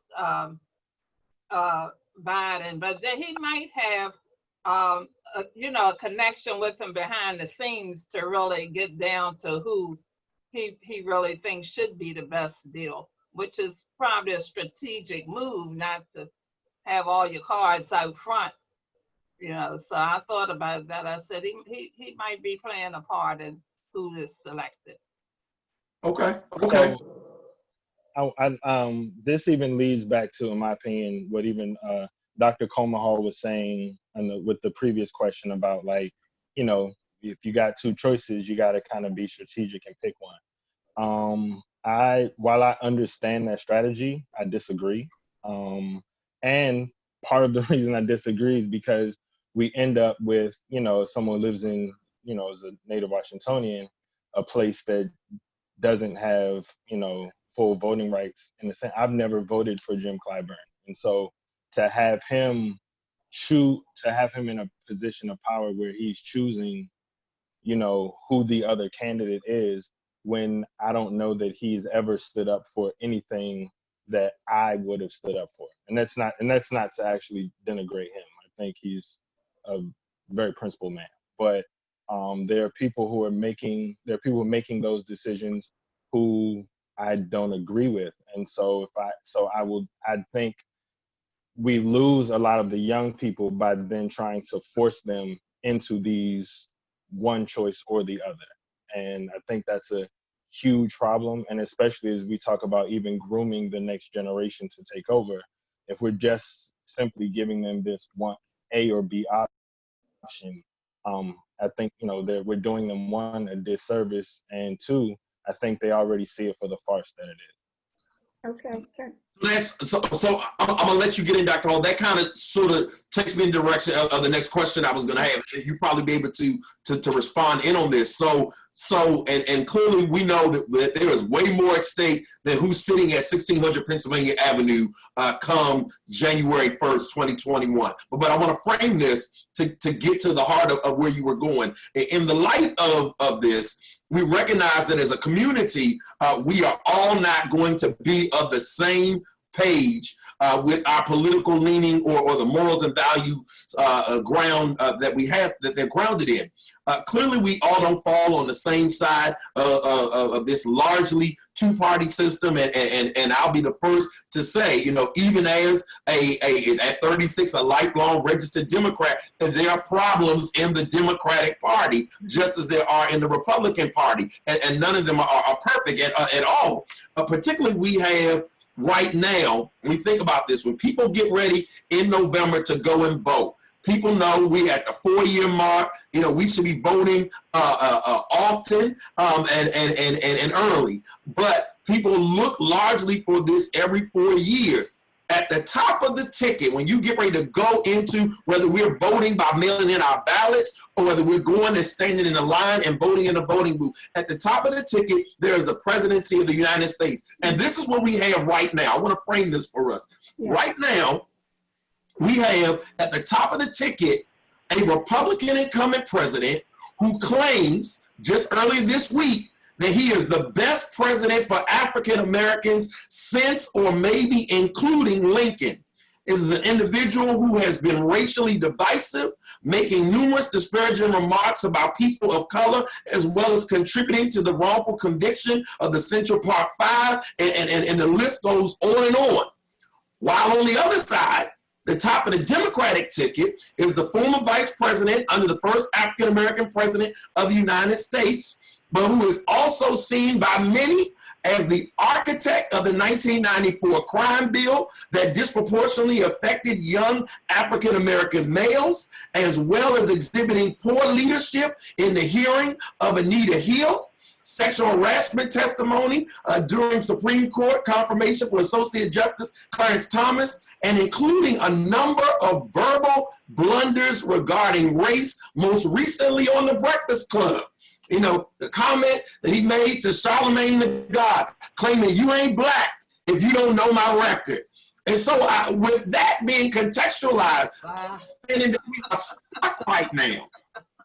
Biden. But he might have a connection with him behind the scenes to really get down to who he really thinks should be the best deal, which is probably a strategic move, not to have all your cards out front. So I thought about that. I said he might be playing a part in who is selected. Okay. So, this even leads back to, in my opinion, what even Dr. Comahall was saying with the previous question about, like, if you got two choices, you got to kind of be strategic and pick one. While I understand that strategy, I disagree. And part of the reason I disagree is because we end up with, someone who lives in, as a native Washingtonian, a place that doesn't have, full voting rights in the sense. I've never voted for Jim Clyburn. And so to have him in a position of power where he's choosing, who the other candidate is, when I don't know that he's ever stood up for anything that I would have stood up for. And that's not to actually denigrate him. I think he's a very principled man. But there are people who are making those decisions who I don't agree with. And so I think we lose a lot of the young people by then trying to force them into these one choice or the other. And I think that's a huge problem. And especially as we talk about even grooming the next generation to take over, if we're just simply giving them this one A or B option, I think, that we're doing them, one, a disservice, and two, I think they already see it for the farce that it is. Okay. So I'm gonna let you get in, Dr. Hall. That kind of sort of takes me in the direction of the next question I was gonna have. You probably be able to respond in on this. So and clearly we know that there is way more at stake than who's sitting at 1600 Pennsylvania Avenue come January 1st, 2021. But I want to frame this to get to the heart of where you were going. In the light of this, we recognize that as a community, we are all not going to be of the same page with our political leaning or the morals and value ground that we have, that they're grounded in. Clearly, we all don't fall on the same side of this largely two-party system, and I'll be the first to say, even as at 36, a lifelong registered Democrat, that there are problems in the Democratic Party, just as there are in the Republican Party, and none of them are perfect at all. Particularly, we have right now, when we think about this, when people get ready in November to go and vote, people know we at the 4-year mark. We should be voting often and early. But people look largely for this every 4 years. At the top of the ticket, when you get ready to go into whether we're voting by mailing in our ballots or whether we're going and standing in a line and voting in a voting booth, at the top of the ticket, there is the presidency of the United States. And this is what we have right now. I want to frame this for us. Yeah. Right now, we have at the top of the ticket a Republican incumbent president who claims just earlier this week that he is the best president for African Americans since or maybe including Lincoln. This is an individual who has been racially divisive, making numerous disparaging remarks about people of color, as well as contributing to the wrongful conviction of the Central Park Five, and the list goes on and on. While on the other side, the top of the Democratic ticket is the former vice president under the first African-American president of the United States, but who is also seen by many as the architect of the 1994 crime bill that disproportionately affected young African-American males, as well as exhibiting poor leadership in the hearing of Anita Hill, sexual harassment testimony during Supreme Court confirmation for Associate Justice Clarence Thomas, and including a number of verbal blunders regarding race, most recently on The Breakfast Club. The comment that he made to Charlamagne the God, claiming you ain't black if you don't know my record. And so with that being contextualized, understanding that we are stuck right now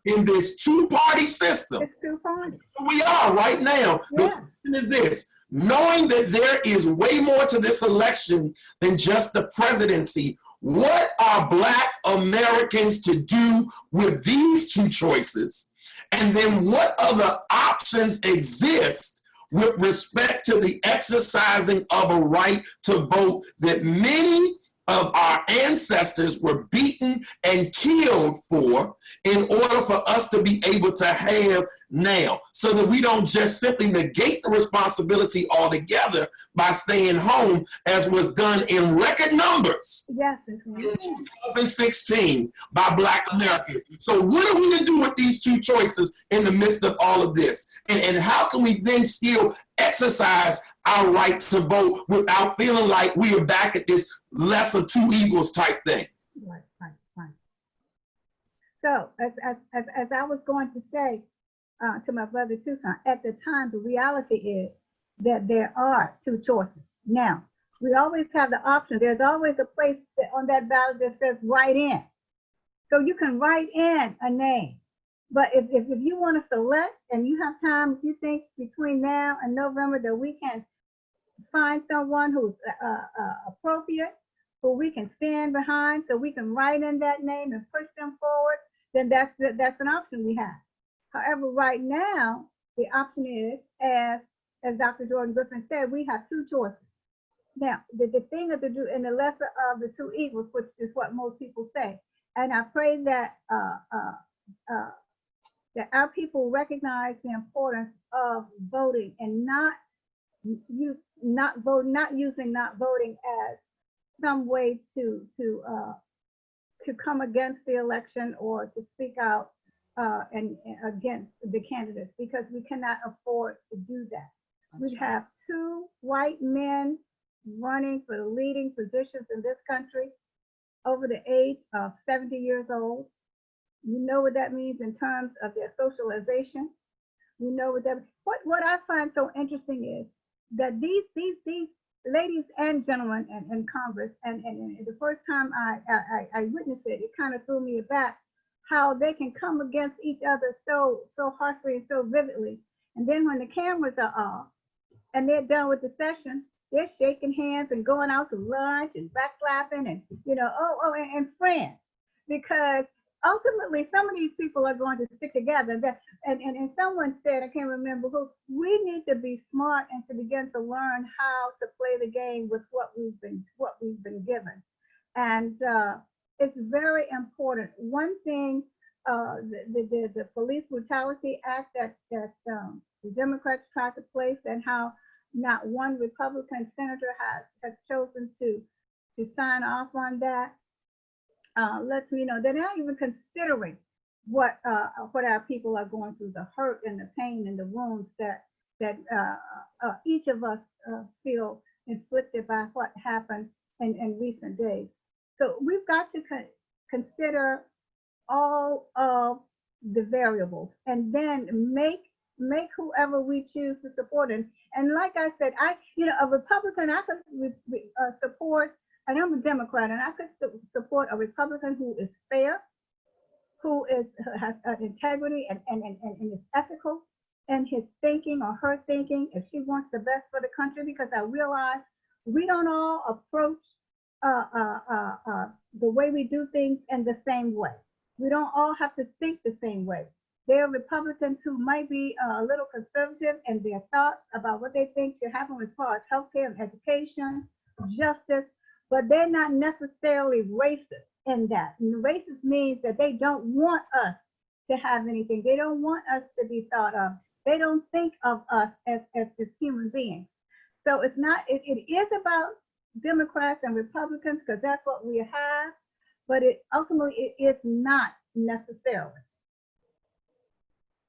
in this two-party system. It's two-party. We are right now. Yeah. The question is this: knowing that there is way more to this election than just the presidency, what are Black Americans to do with these two choices? And then what other options exist with respect to the exercising of a right to vote that many of our ancestors were beaten and killed for in order for us to be able to have now, so that we don't just simply negate the responsibility altogether by staying home, as was done in record numbers in 2016 by Black Americans. So what are we to do with these two choices in the midst of all of this? And how can we then still exercise our right to vote without feeling like we are back at this lesser two evils type thing? Right. So as I was going to say to my brother Tucson, at the time, the reality is that there are two choices. Now, we always have the option. There's always a place on that ballot that says write in. So you can write in a name. But if you want to select and you have time, if you think between now and November that we can find someone who's appropriate, who we can stand behind, so we can write in that name and push them forward, then that's an option we have. However, right now, the option is, as Dr. Jordan Griffin said, we have two choices. Now, the thing of in the lesser of the two evils, which is what most people say, and I pray that that our people recognize the importance of voting and not using not voting as some way to come against the election or to speak out and against the candidates, because we cannot afford to do that. We have two white men running for the leading positions in this country over the age of 70 years old. You know what that means in terms of their socialization. You know what I find so interesting is that these ladies and gentlemen in Congress, and the first time I witnessed it, it kind of threw me back how they can come against each other so harshly and so vividly. And then when the cameras are off and they're done with the session, they're shaking hands and going out to lunch and backslapping and, and friends. Because ultimately, some of these people are going to stick together. And someone said, I can't remember who, we need to be smart and to begin to learn how to play the game with what we've been given. And it's very important. One thing, the Police Brutality Act that the Democrats tried to place, and how not one Republican senator has chosen to sign off on that, lets me know they're not even considering what our people are going through, the hurt and the pain and the wounds that each of us feel inflicted by what happened in recent days. So we've got to consider all of the variables and then make whoever we choose to support. And like I said, a Republican, I could support, and I'm a Democrat, and I could support a Republican who is fair, who has integrity and is ethical in his thinking or her thinking, if she wants the best for the country, because I realize we don't all approach the way we do things in the same way. We don't all have to think the same way. There are Republicans who might be a little conservative in their thoughts about what they think should happen as far as healthcare and education, justice, but they're not necessarily racist in that. And racist means that they don't want us to have anything. They don't want us to be thought of. They don't think of us as human beings. So it is about Democrats and Republicans, because that's what we have, but ultimately it is not necessarily.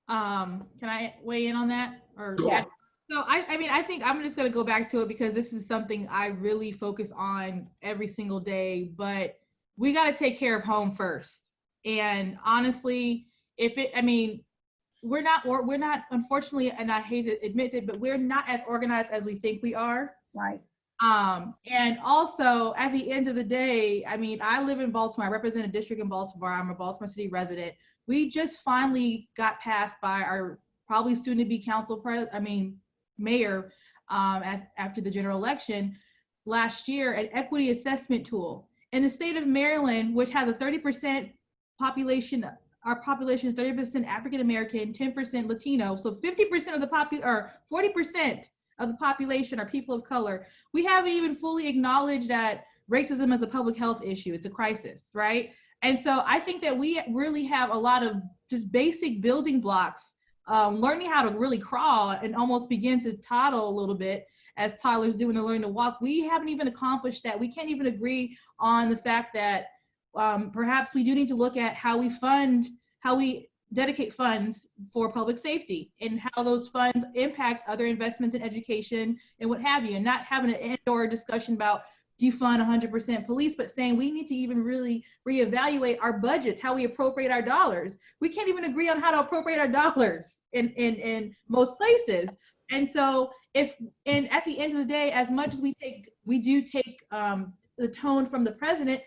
Can I weigh in on that? Or Sure. So I think I'm just going to go back to it, because this is something I really focus on every single day, but we got to take care of home first. And honestly, we're not, unfortunately, and I hate to admit it, but we're not as organized as we think we are. Right. And also at the end of the day, I live in Baltimore. I represent a district in Baltimore. I'm a Baltimore City resident. We just finally got passed by our probably soon to be mayor after the general election last year, an equity assessment tool. In the state of Maryland, which has a 30% population, our population is 30% African American, 10% Latino, so 50% of the 40% of the population are people of color. We haven't even fully acknowledged that racism is a public health issue. It's a crisis, right? And so I think that we really have a lot of just basic building blocks, learning how to really crawl and almost begin to toddle a little bit, as Tyler's doing to learn to walk. We haven't even accomplished that. We can't even agree on the fact that perhaps we do need to look at how we dedicate funds for public safety and how those funds impact other investments in education and what have you, and not having an indoor discussion about defund 100% police, but saying we need to even really reevaluate our budgets, how we appropriate our dollars. We can't even agree on how to appropriate our dollars in most places. And so and at the end of the day, as much as we do take the tone from the president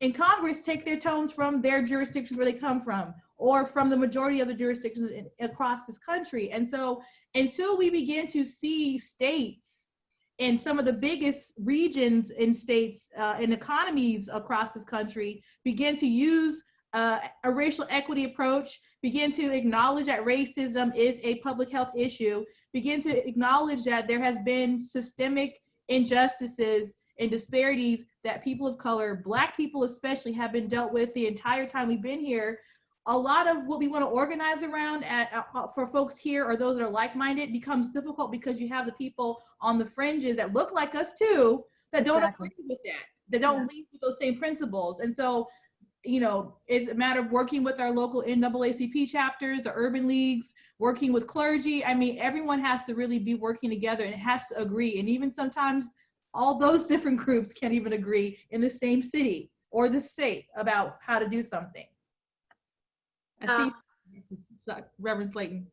and Congress take their tones from their jurisdictions where they come from, or from the majority of the jurisdictions across this country. And so until we begin to see states and some of the biggest regions in states and economies across this country begin to use a racial equity approach, begin to acknowledge that racism is a public health issue, begin to acknowledge that there has been systemic injustices and disparities that people of color, Black people especially, have been dealt with the entire time we've been here. A lot of what we want to organize around for folks here or those that are like-minded becomes difficult because you have the people on the fringes that look like us too, that don't agree with that don't lead with those same principles. And so, it's a matter of working with our local NAACP chapters, the urban leagues, working with clergy. I mean, everyone has to really be working together and has to agree. And even sometimes all those different groups can't even agree in the same city or the state about how to do something. I see Reverend Slayton.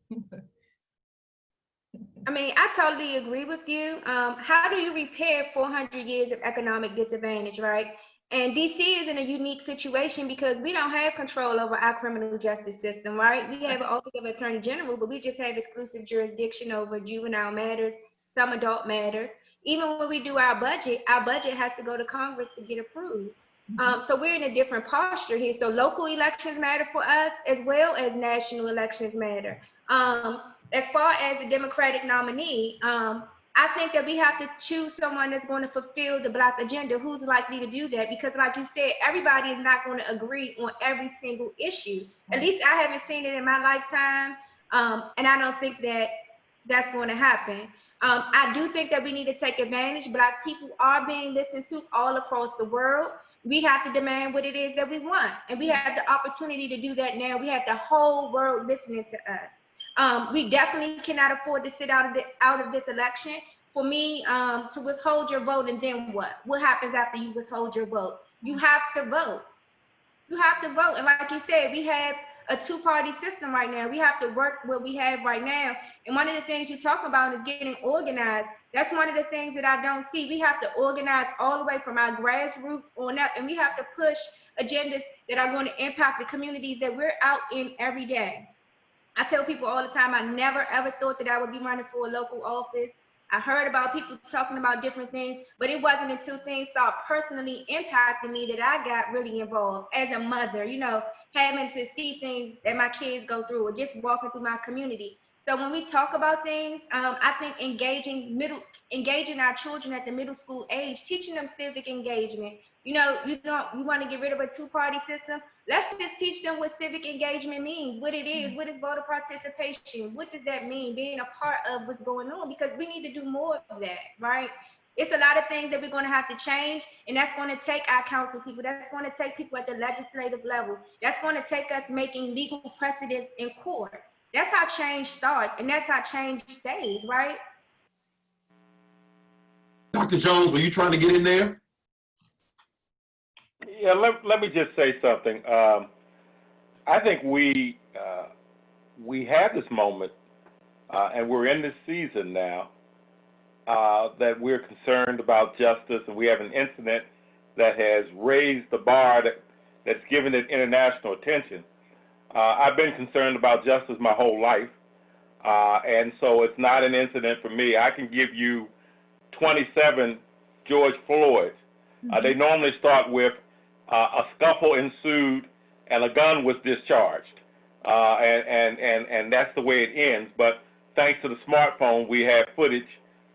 I mean, I totally agree with you. How do you repair 400 years of economic disadvantage, right? And DC is in a unique situation because we don't have control over our criminal justice system, right? We have an office of attorney general, but we just have exclusive jurisdiction over juvenile matters, some adult matters. Even when we do our budget has to go to Congress to get approved. So we're in a different posture here. So local elections matter for us as well as national elections matter. As far as the Democratic nominee, I think that we have to choose someone that's going to fulfill the Black agenda. Who's likely to do that? Because like you said, everybody is not going to agree on every single issue. At least I haven't seen it in my lifetime. And I don't think that that's going to happen. I do think that we need to take advantage. Black people are being listened to all across the world. We have to demand what it is that we want. And we have the opportunity to do that now. We have the whole world listening to us. We definitely cannot afford to sit out of this election. For me, to withhold your vote, and then what? What happens after you withhold your vote? You have to vote. You have to vote. And like you said, we have a two-party system right now. We have to work what we have right now. And one of the things you talk about is getting organized. That's one of the things that I don't see. We have to organize all the way from our grassroots on up, and we have to push agendas that are going to impact the communities that we're out in every day. I tell people all the time, I never ever thought that I would be running for a local office. I heard about people talking about different things, but it wasn't until things started personally impacting me that I got really involved as a mother, having to see things that my kids go through or just walking through my community. So when we talk about things, I think engaging our children at the middle school age, teaching them civic engagement. We want to get rid of a two-party system. Let's just teach them what civic engagement means, what it is, what is voter participation, what does that mean, being a part of what's going on, because we need to do more of that, right? It's a lot of things that we're going to have to change, and that's going to take our council people. That's going to take people at the legislative level. That's going to take us making legal precedents in court. That's how change starts, and that's how change stays, right? Dr. Jones, were you trying to get in there? Yeah, let me just say something. I think we have this moment, and we're in this season now, that we're concerned about justice, and we have an incident that has raised the bar that's given it international attention. I've been concerned about justice my whole life, and so it's not an incident for me. I can give you 27 George Floyd. They normally start with a scuffle ensued and a gun was discharged, and that's the way it ends. But thanks to the smartphone, we have footage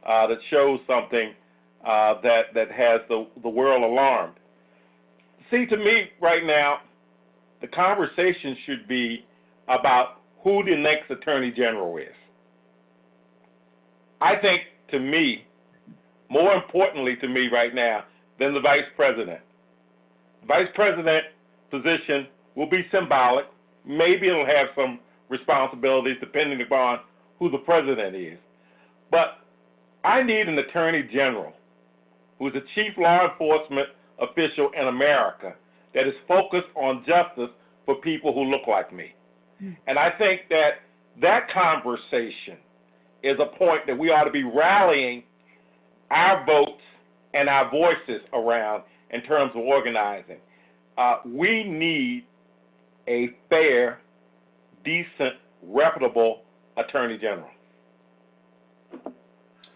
that shows something that has the world alarmed. See, to me right now, the conversation should be about who the next Attorney General is. I think, to me, more importantly to me right now than the Vice President. The Vice President position will be symbolic. Maybe it'll have some responsibilities depending upon who the President is. But I need an Attorney General who is the chief law enforcement official in America that is focused on justice for people who look like me. And I think that that conversation is a point that we ought to be rallying our votes and our voices around in terms of organizing. We need a fair, decent, reputable attorney general.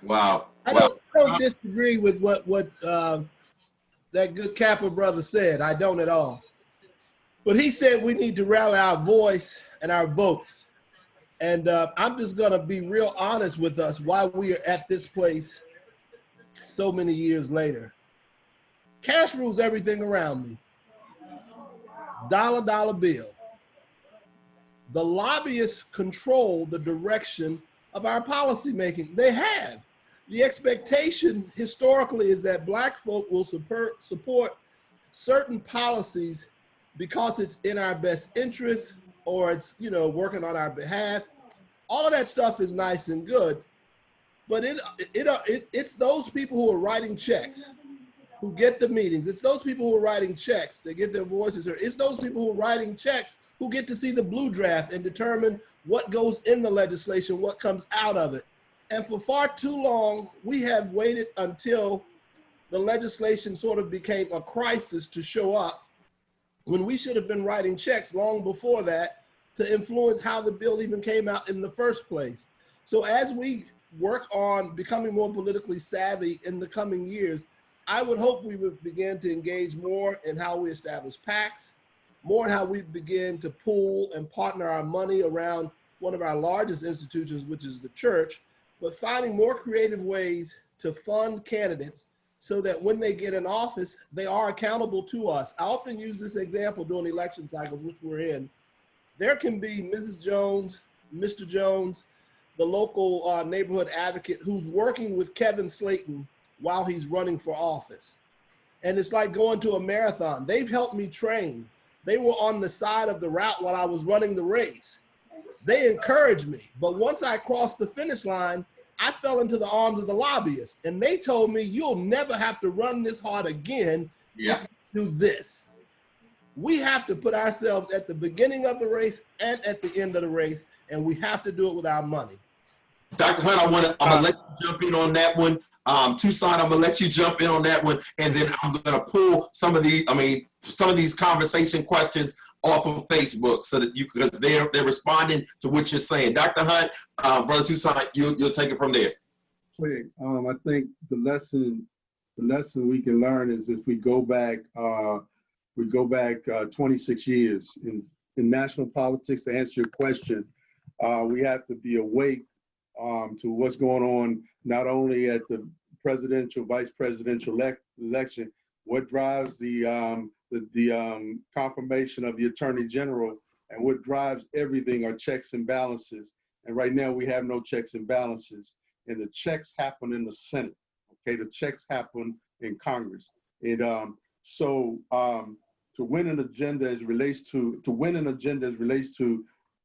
Wow. I don't disagree with what that good Capper brother said. I don't at all. But he said we need to rally our voice and our votes. And I'm just going to be real honest with us why we are at this place so many years later. Cash rules everything around me. Dollar bill. The lobbyists control the direction of our policy making. They have. The expectation historically is that Black folk will support certain policies because it's in our best interest or it's, you know, working on our behalf. All of that stuff is nice and good, but it's those people who are writing checks who get the meetings. It's those people who are writing checks that get their voices heard. It's those people who are writing checks who get to see the blue draft and determine what goes in the legislation, what comes out of it. And for far too long, we have waited until the legislation sort of became a crisis to show up when we should have been writing checks long before that to influence how the bill even came out in the first place. So as we work on becoming more politically savvy in the coming years, I would hope we would begin to engage more in how we establish PACs, more in how we begin to pool and partner our money around one of our largest institutions, which is the church, but finding more creative ways to fund candidates so that when they get in office, they are accountable to us. I often use this example during election cycles, which we're in. There can be Mrs. Jones, Mr. Jones, the local neighborhood advocate who's working with Kevin Slayton while he's running for office. And it's like going to a marathon. They've helped me train. They were on the side of the route while I was running the race. They encouraged me. But once I crossed the finish line, I fell into the arms of the lobbyists. And they told me, you'll never have to run this hard again if you do this. We have to put ourselves at the beginning of the race and at the end of the race, and we have to do it with our money. Dr. Hunt, I'm gonna let you jump in on that one. Toussaint, I'm gonna let you jump in on that one, and then I'm gonna pull some of these conversation questions off of Facebook so that because they're responding to what you're saying. Dr. Hunt, Brother Toussaint, you'll take it from there. Quick, I think the lesson we can learn is if we go back 26 years in national politics. To answer your question, we have to be awake to what's going on, not only at the presidential, vice presidential election, what drives the confirmation of the attorney general, and what drives everything are checks and balances. And right now we have no checks and balances. And the checks happen in the Senate, okay? The checks happen in Congress. And to win an agenda as relates to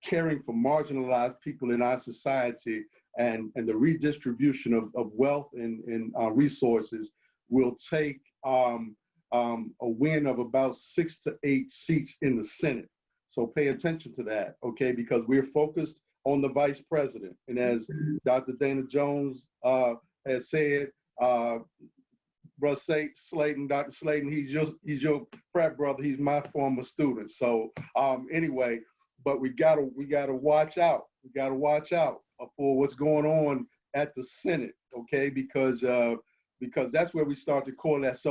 caring for marginalized people in our society and the redistribution of wealth and resources will take a win of about 6 to 8 seats in the Senate. So pay attention to that, okay? Because we're focused on the vice president. And as Dr. Dana Jones has said, Brother Slayton, Dr. Slayton, he's your prep brother. He's my former student. So anyway, but we gotta watch out. We gotta watch out for what's going on at the Senate, okay? Because that's where we start to coalesce.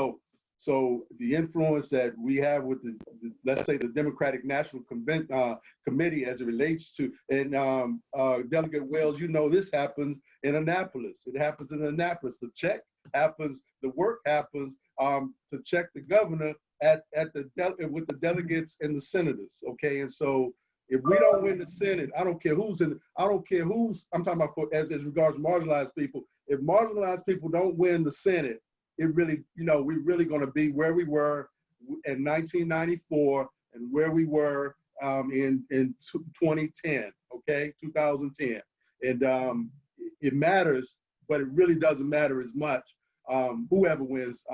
So the influence that we have with the let's say the Democratic National Committee as it relates to, and Delegate Wells, you know this happens in Annapolis. It happens in Annapolis. The check happens, the work happens to check the governor with the delegates and the senators, okay? And so if we don't win the Senate, I don't care who's, I'm talking about as regards marginalized people. If marginalized people don't win the Senate, it really, we're really gonna be where we were in 1994 and where we were in 2010, okay, 2010. And it matters, but it really doesn't matter as much whoever wins,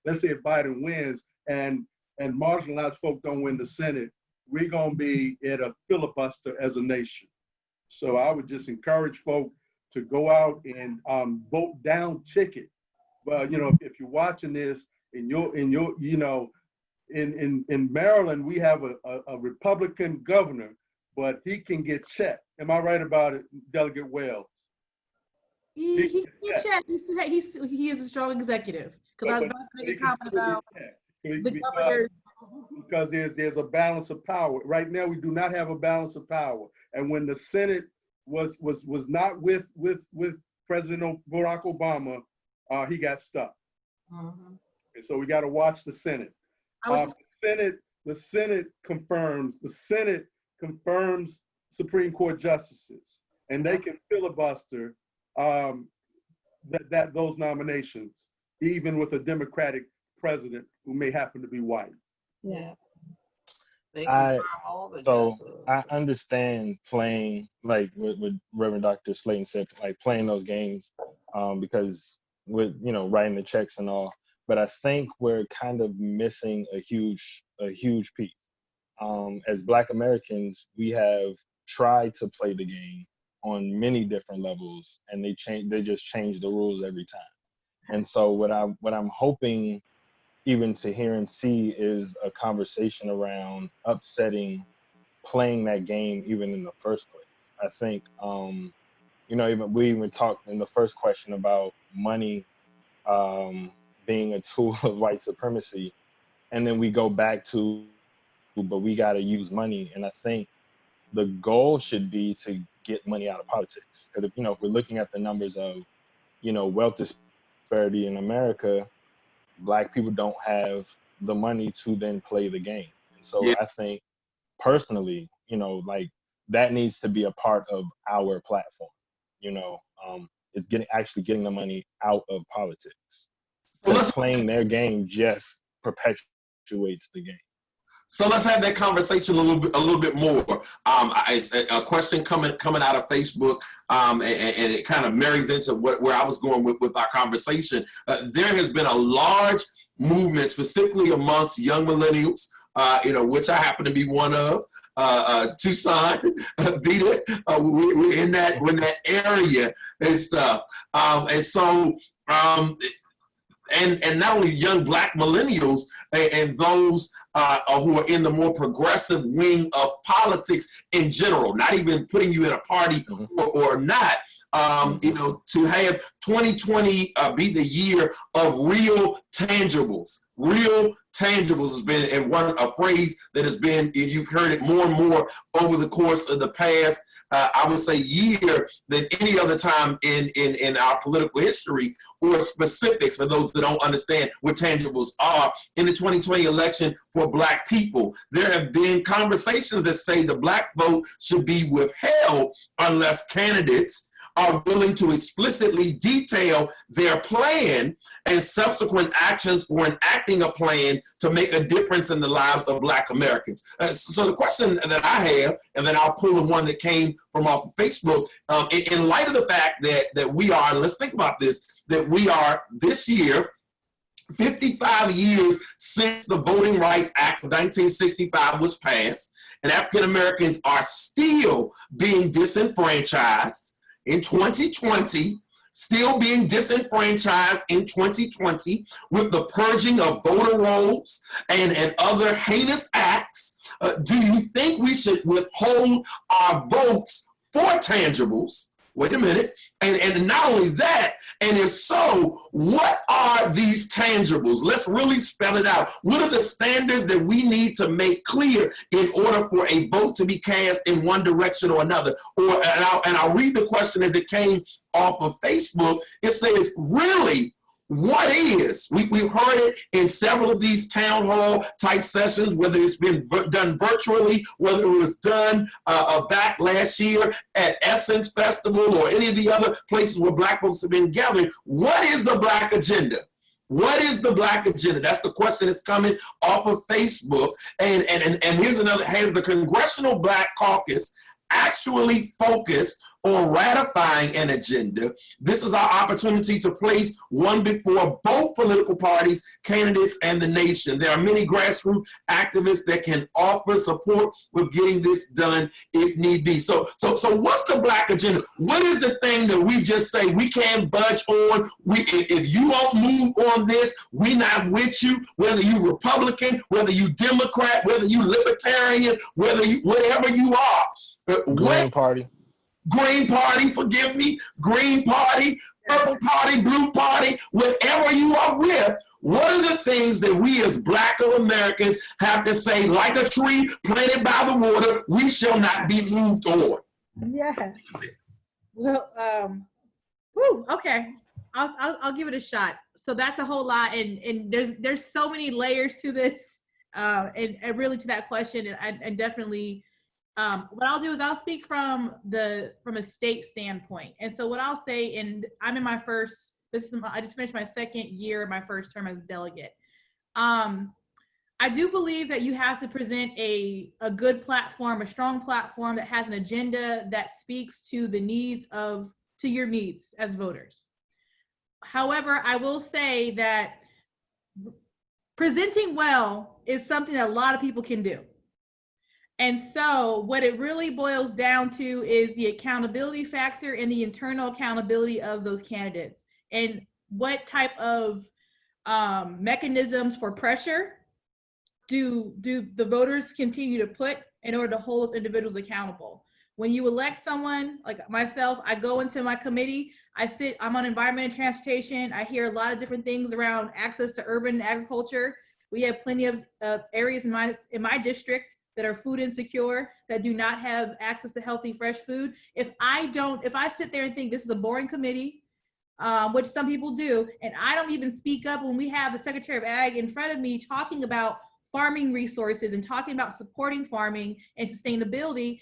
let's say if Biden wins and marginalized folk don't win the Senate, we're gonna be at a filibuster as a nation. So I would just encourage folk to go out and vote down ticket. Well, you know, if you're watching this in Maryland, we have a Republican governor, but he can get checked. Am I right about it, Delegate Wells? He is a strong executive. Because I was about to make a comment about the governor. Because there's a balance of power. Right now, we do not have a balance of power. And when the Senate was not with President Barack Obama, he got stuck. Mm-hmm. And so we got to watch the Senate. The Senate confirms Supreme Court justices, and they can filibuster those nominations, even with a Democratic president who may happen to be white. Yeah. I understand playing, like what Reverend Dr. Slayton said, like playing those games, because with, you know, writing the checks and all. But I think we're kind of missing a huge piece. As Black Americans, we have tried to play the game on many different levels, and they just change the rules every time. And so what I'm hoping even to hear and see is a conversation around upsetting playing that game even in the first place. I think, you know, we even talked in the first question about money being a tool of white supremacy. And then we go back to, but we got to use money. And I think the goal should be to get money out of politics. Because if we're looking at the numbers of, wealth disparity in America, Black people don't have the money to then play the game. And so I think personally, like that needs to be a part of our platform, is getting the money out of politics. Because playing their game just perpetuates the game. So let's have that conversation a little bit more. A question coming out of Facebook, and it kind of marries into where I was going with our conversation. There has been a large movement, specifically amongst young millennials, which I happen to be one of. Tucson, Vita, we're in that area and stuff, and so. And not only young Black millennials and those who are in the more progressive wing of politics in general, not even putting you in a party or not, to have 2020 be the year of real tangibles. Real tangibles has been a phrase that has been, you've heard it more and more over the course of the past, I would say, year than any other time in our political history, or specifics for those that don't understand what tangibles are. In the 2020 election for Black people, there have been conversations that say the Black vote should be withheld unless candidates are willing to explicitly detail their plan and subsequent actions for enacting a plan to make a difference in the lives of Black Americans. So the question that I have, and then I'll pull the one that came from off of Facebook, in light of the fact that we are, and let's think about this, that we are this year, 55 years since the Voting Rights Act of 1965 was passed, and African Americans are still being disenfranchised in 2020, still being disenfranchised in 2020 with the purging of voter rolls and other heinous acts. Do you think we should withhold our votes for tangibles? Wait a minute. And not only that, and if so, what are these tangibles? Let's really spell it out. What are the standards that we need to make clear in order for a vote to be cast in one direction or another? And I'll read the question as it came off of Facebook. It says, really, what is? We've heard it in several of these town hall type sessions, whether it's been done virtually, whether it was done back last year at Essence Festival or any of the other places where Black folks have been gathering. What is the Black agenda? What is the Black agenda? That's the question that's coming off of Facebook. And here's another, has the Congressional Black Caucus actually focused or ratifying an agenda, this is our opportunity to place one before both political parties, candidates, and the nation. There are many grassroots activists that can offer support with getting this done if need be. So what's the Black agenda? What is the thing that we just say we can't budge on? If you won't move on this, we're not with you, whether you Republican, whether you Democrat, whether you Libertarian, whether you, whatever you are. Green Party. Green Party, forgive me, Green Party, Purple Party, Blue Party, whatever you are with, what are the things that we as Black Americans have to say, like a tree planted by the water, we shall not be moved on? Yeah. Well, whew, okay, I'll give it a shot. So that's a whole lot, and there's so many layers to this, and really to that question, and definitely. What I'll do is I'll speak from a state standpoint. And so what I'll say, and I'm in my first, I just finished my second year of my first term as a delegate. I do believe that you have to present a good platform, a strong platform that has an agenda that speaks to the needs to your needs as voters. However, I will say that presenting well is something that a lot of people can do. And so what it really boils down to is the accountability factor and the internal accountability of those candidates, and what type of mechanisms for pressure do the voters continue to put in order to hold those individuals accountable. When you elect someone like myself, I go into my committee, I'm on environment and transportation. I hear a lot of different things around access to urban agriculture. We have plenty of areas in my district that are food insecure, that do not have access to healthy, fresh food. If I sit there and think this is a boring committee, which some people do, and I don't even speak up when we have the Secretary of Ag in front of me talking about farming resources and talking about supporting farming and sustainability,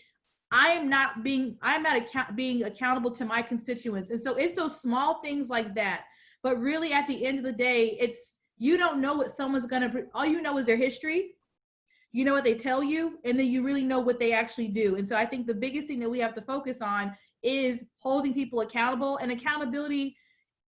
I'm not being accountable to my constituents. And so it's those small things like that. But really at the end of the day, you don't know what someone's all you know is their history. You know what they tell you, and then you really know what they actually do. And so I think the biggest thing that we have to focus on is holding people accountable, and accountability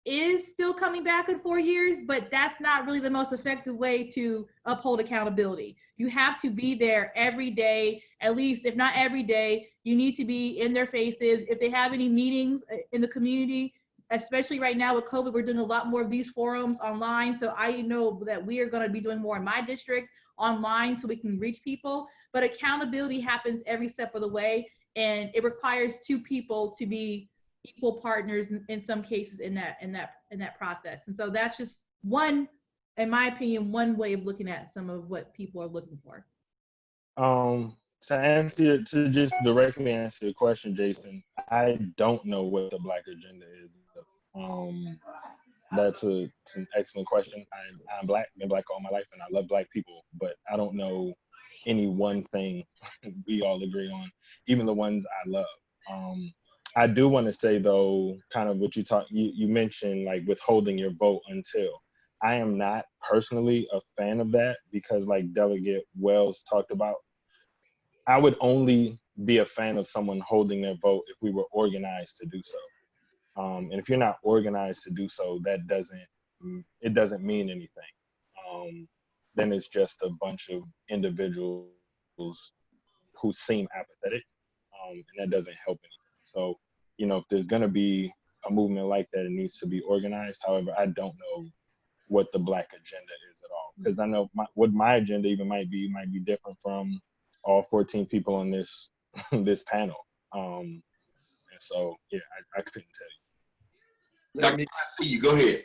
is still coming back in 4 years, but that's not really the most effective way to uphold accountability. You have to be there every day, at least, if not every day. You need to be in their faces. If they have any meetings in the community, especially right now with COVID, we're doing a lot more of these forums online. So I know that we are going to be doing more in my district online so we can reach people. But accountability happens every step of the way, and it requires two people to be equal partners in some cases in that process. And so that's just one, in my opinion, one way of looking at some of what people are looking for. To just directly answer your question, Jason, I don't know what the Black agenda is. That's an excellent question. I'm Black, been Black all my life, and I love Black people, but I don't know any one thing we all agree on, even the ones I love. I do want to say though, kind of what you mentioned, like withholding your vote until. I am not personally a fan of that, because like Delegate Wells talked about, I would only be a fan of someone holding their vote if we were organized to do so. And if you're not organized to do so, it doesn't mean anything. Then it's just a bunch of individuals who seem apathetic, and that doesn't help anything. So, if there's going to be a movement like that, it needs to be organized. However, I don't know what the Black agenda is at all, because I know what my agenda even might be different from all 14 people on this panel. And so, yeah, I couldn't tell you. Let me see you. Go ahead.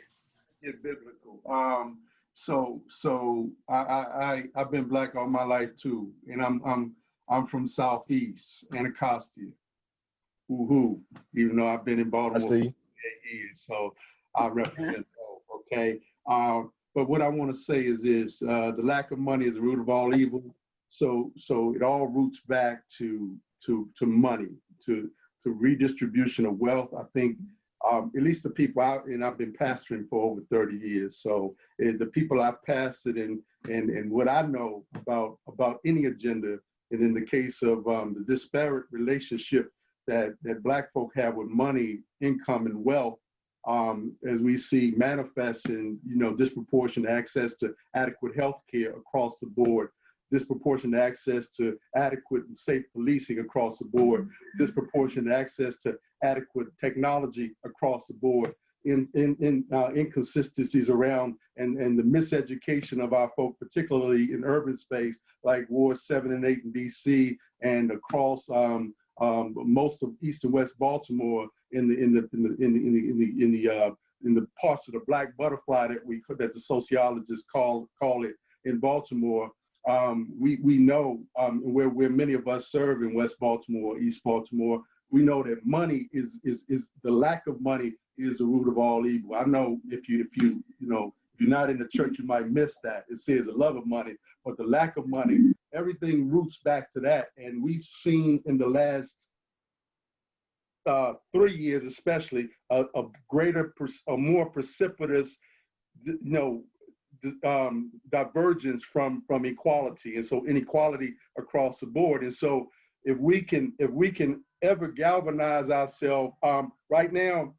Get biblical. So I've been Black all my life too, and I'm from Southeast Anacostia. Woohoo! Even though I've been in Baltimore for 8 years, so I represent both. Okay. But what I want to say is this: the lack of money is the root of all evil. So it all roots back to money, to redistribution of wealth. I think at least the people I've been pastoring for over 30 years. So the people I've pastored and what I know about any agenda, and in the case of the disparate relationship that Black folk have with money, income, and wealth, as we see manifest in, disproportionate access to adequate health care across the board, disproportionate access to adequate and safe policing across the board, disproportionate access to adequate technology across the board, inconsistencies around and the miseducation of our folk, particularly in urban space, like Wards 7 and 8 in DC and across most of East and West Baltimore in the parts of the Black butterfly that the sociologists call it in Baltimore. We know where many of us serve in West Baltimore, East Baltimore, we know that money is the lack of money is the root of all evil. I know if you're not in the church, you might miss that. It says the love of money, but the lack of money, everything roots back to that. And we've seen in the last 3 years, especially, a more precipitous, divergence from equality, and so inequality across the board. And so if we can ever galvanize ourselves, right now,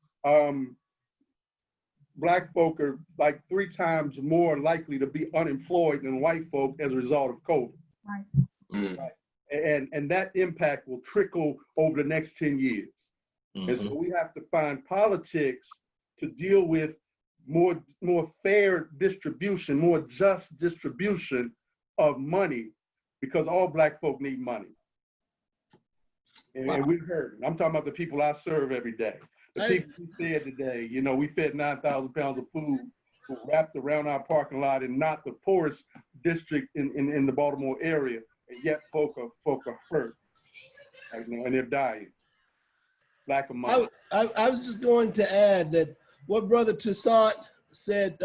Black folk are like 3 times more likely to be unemployed than white folk as a result of COVID. Right. Right. And that impact will trickle over the next 10 years. And so we have to find politics to deal with more fair distribution, more just distribution of money, because all Black folk need money. And we've heard, I'm talking about the people I serve every day. The people we fed today, we fed 9,000 pounds of food wrapped around our parking lot in not the poorest district in the Baltimore area, and yet folk are hurt right now, and they're dying. Lack of money. I was just going to add that what Brother Toussaint said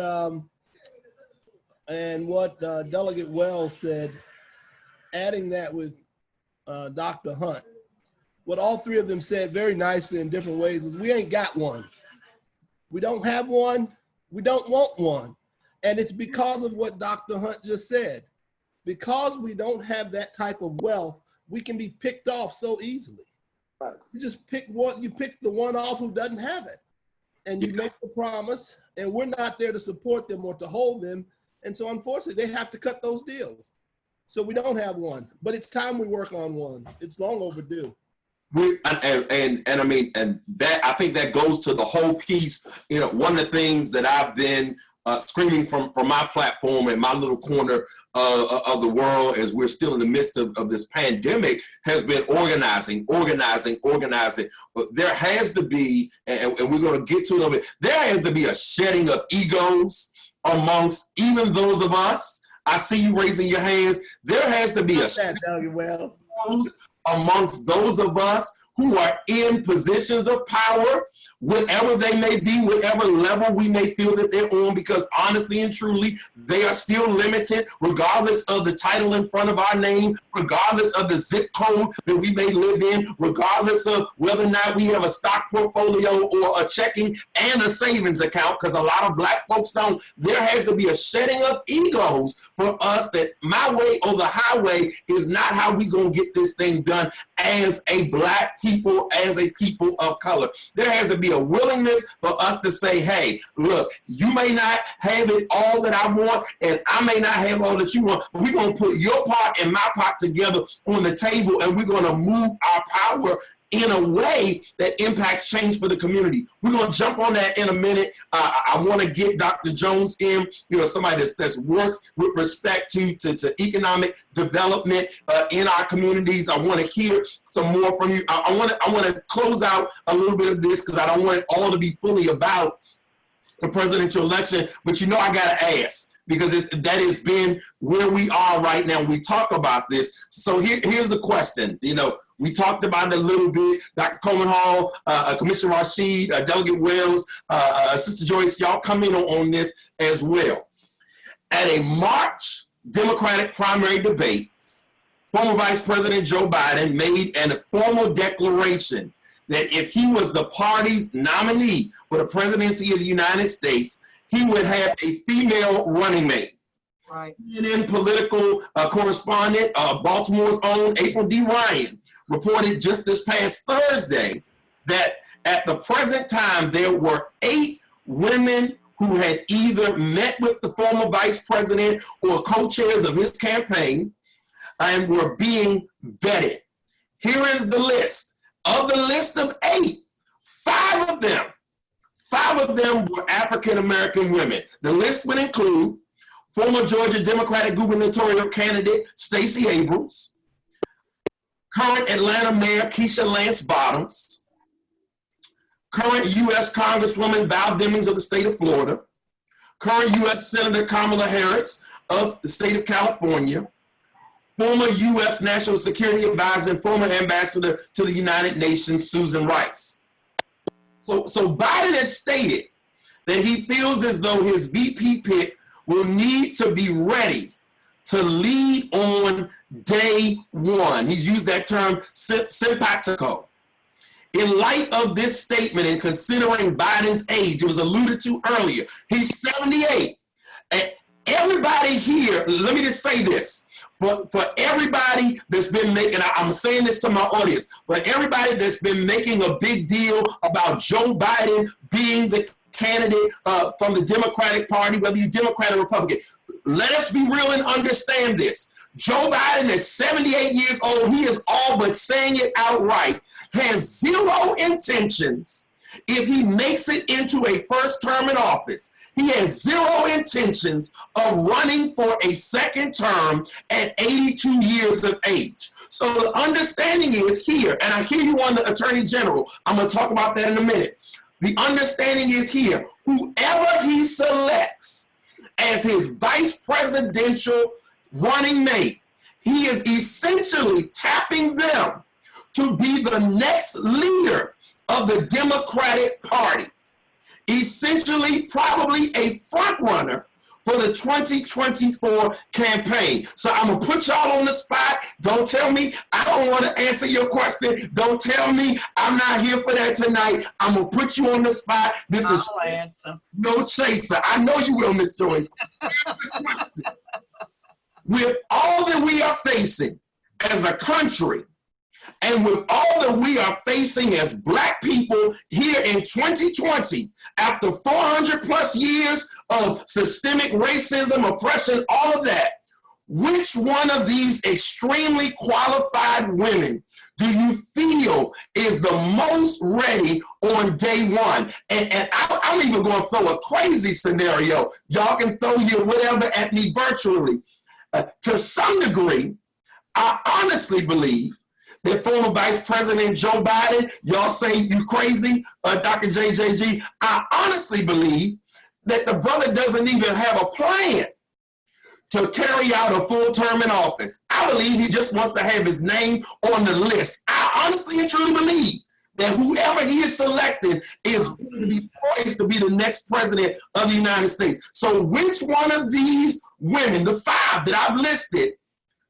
and what Delegate Wells said, adding that with Dr. Hunt, what all 3 of them said very nicely in different ways was, we ain't got one. We don't have one. We don't want one. And it's because of what Dr. Hunt just said. Because we don't have that type of wealth, we can be picked off so easily. Right. You just pick one, you pick the one off who doesn't have it. And you make the promise, and we're not there to support them or to hold them. And so unfortunately, they have to cut those deals. So we don't have one, but it's time we work on one. It's long overdue. I think that goes to the whole piece. One of the things that I've been screaming from my platform and my little corner of the world, as we're still in the midst of this pandemic, has been organizing. But there has to be, and we're going to get to it a little bit, there has to be a shedding of egos amongst even those of us. I see you raising your hands. There has to be a shedding of egos amongst those of us who are in positions of power, whatever they may be, whatever level we may feel that they're on, because honestly and truly, they are still limited, regardless of the title in front of our name, regardless of the zip code that we may live in, regardless of whether or not we have a stock portfolio or a checking and a savings account, because a lot of Black folks don't. There has to be a shedding of egos for us, that my way or the highway is not how we gonna get this thing done as a Black people, as a people of color. There has to be a willingness for us to say, hey, look, you may not have it all that I want, and I may not have all that you want, but we're going to put your part and my part together on the table, and we're going to move our power in a way that impacts change for the community. We're going to jump on that in a minute. I want to get Dr. Jones in, somebody that's worked with respect to economic development in our communities. I want to hear some more from you. I want to close out a little bit of this, because I don't want it all to be fully about the presidential election, but I got to ask, because that has been where we are right now. We talk about this. So here's the question. We talked about it a little bit. Dr. Coleman Hall, Commissioner Rashid, Delegate Wells, Sister Joyce, y'all come in on this as well. At a March Democratic primary debate, former Vice President Joe Biden made a formal declaration that if he was the party's nominee for the presidency of the United States, he would have a female running mate. Right. CNN political correspondent, Baltimore's own April D. Ryan, reported just this past Thursday that at the present time, there were 8 women who had either met with the former vice president or co-chairs of his campaign and were being vetted. Here is the list. Of the list of 8, 5 of them were African-American women. The list would include former Georgia Democratic gubernatorial candidate Stacey Abrams, current Atlanta Mayor Keisha Lance Bottoms, current U.S. Congresswoman Val Demings of the state of Florida, current U.S. Senator Kamala Harris of the state of California, former U.S. National Security Advisor and former ambassador to the United Nations, Susan Rice. So Biden has stated that he feels as though his VP pick will need to be ready to lead on day one. He's used that term simpatico. In light of this statement and considering Biden's age, it was alluded to earlier, he's 78. And everybody here, let me just say this, for everybody that's been making, I'm saying this to my audience, but everybody that's been making a big deal about Joe Biden being the candidate from the Democratic Party, whether you're Democrat or Republican, let us be real and understand this. Joe Biden at 78 years old, he is all but saying it outright, has zero intentions, if he makes it into a first term in office, he has zero intentions of running for a second term at 82 years of age. So the understanding is here, and I hear you on the Attorney General, I'm gonna talk about that in a minute. The understanding is here, whoever he selects as his vice presidential running mate, he is essentially tapping them to be the next leader of the Democratic Party. Essentially, probably a front runner for the 2024 campaign. So I'm gonna put y'all on the spot. Don't tell me I don't want to answer your question. Don't tell me I'm not here for that tonight. I'm gonna put you on the spot. This is no chaser. I know you will, Miss Joyce. With all that we are facing as a country, and with all that we are facing as Black people here in 2020, after 400 plus years of systemic racism, oppression, all of that, which one of these extremely qualified women do you feel is the most ready on day one? And I'm even going to throw a crazy scenario. Y'all can throw your whatever at me virtually. To some degree, I honestly believe that former Vice President Joe Biden, y'all say you crazy, Dr. JJG, I honestly believe that the brother doesn't even have a plan to carry out a full term in office. I believe he just wants to have his name on the list. I honestly and truly believe that whoever he is selecting is going to be poised to be the next president of the United States. So which one of these women, the 5 that I've listed,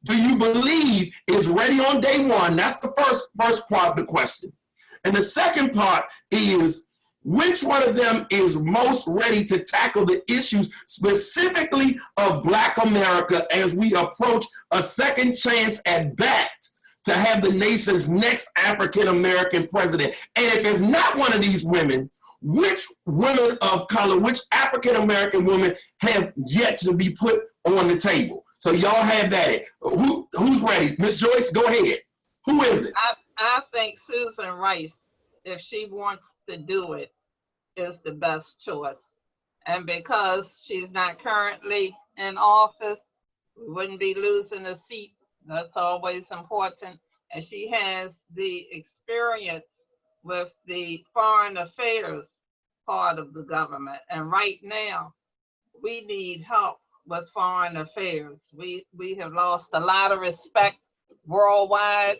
do you believe is ready on day one? That's the first part of the question. And the second part is, which one of them is most ready to tackle the issues specifically of Black America as we approach a second chance at bat to have the nation's next African-American president? And if it's not one of these women, which women of color, which African-American women have yet to be put on the table? So y'all have that. Who's ready? Miss Joyce, go ahead. Who is it? I think Susan Rice, if she wants to do it, is the best choice. And because she's not currently in office, we wouldn't be losing a seat. That's always important. And she has the experience with the foreign affairs part of the government. And right now, we need help with foreign affairs. We have lost a lot of respect worldwide.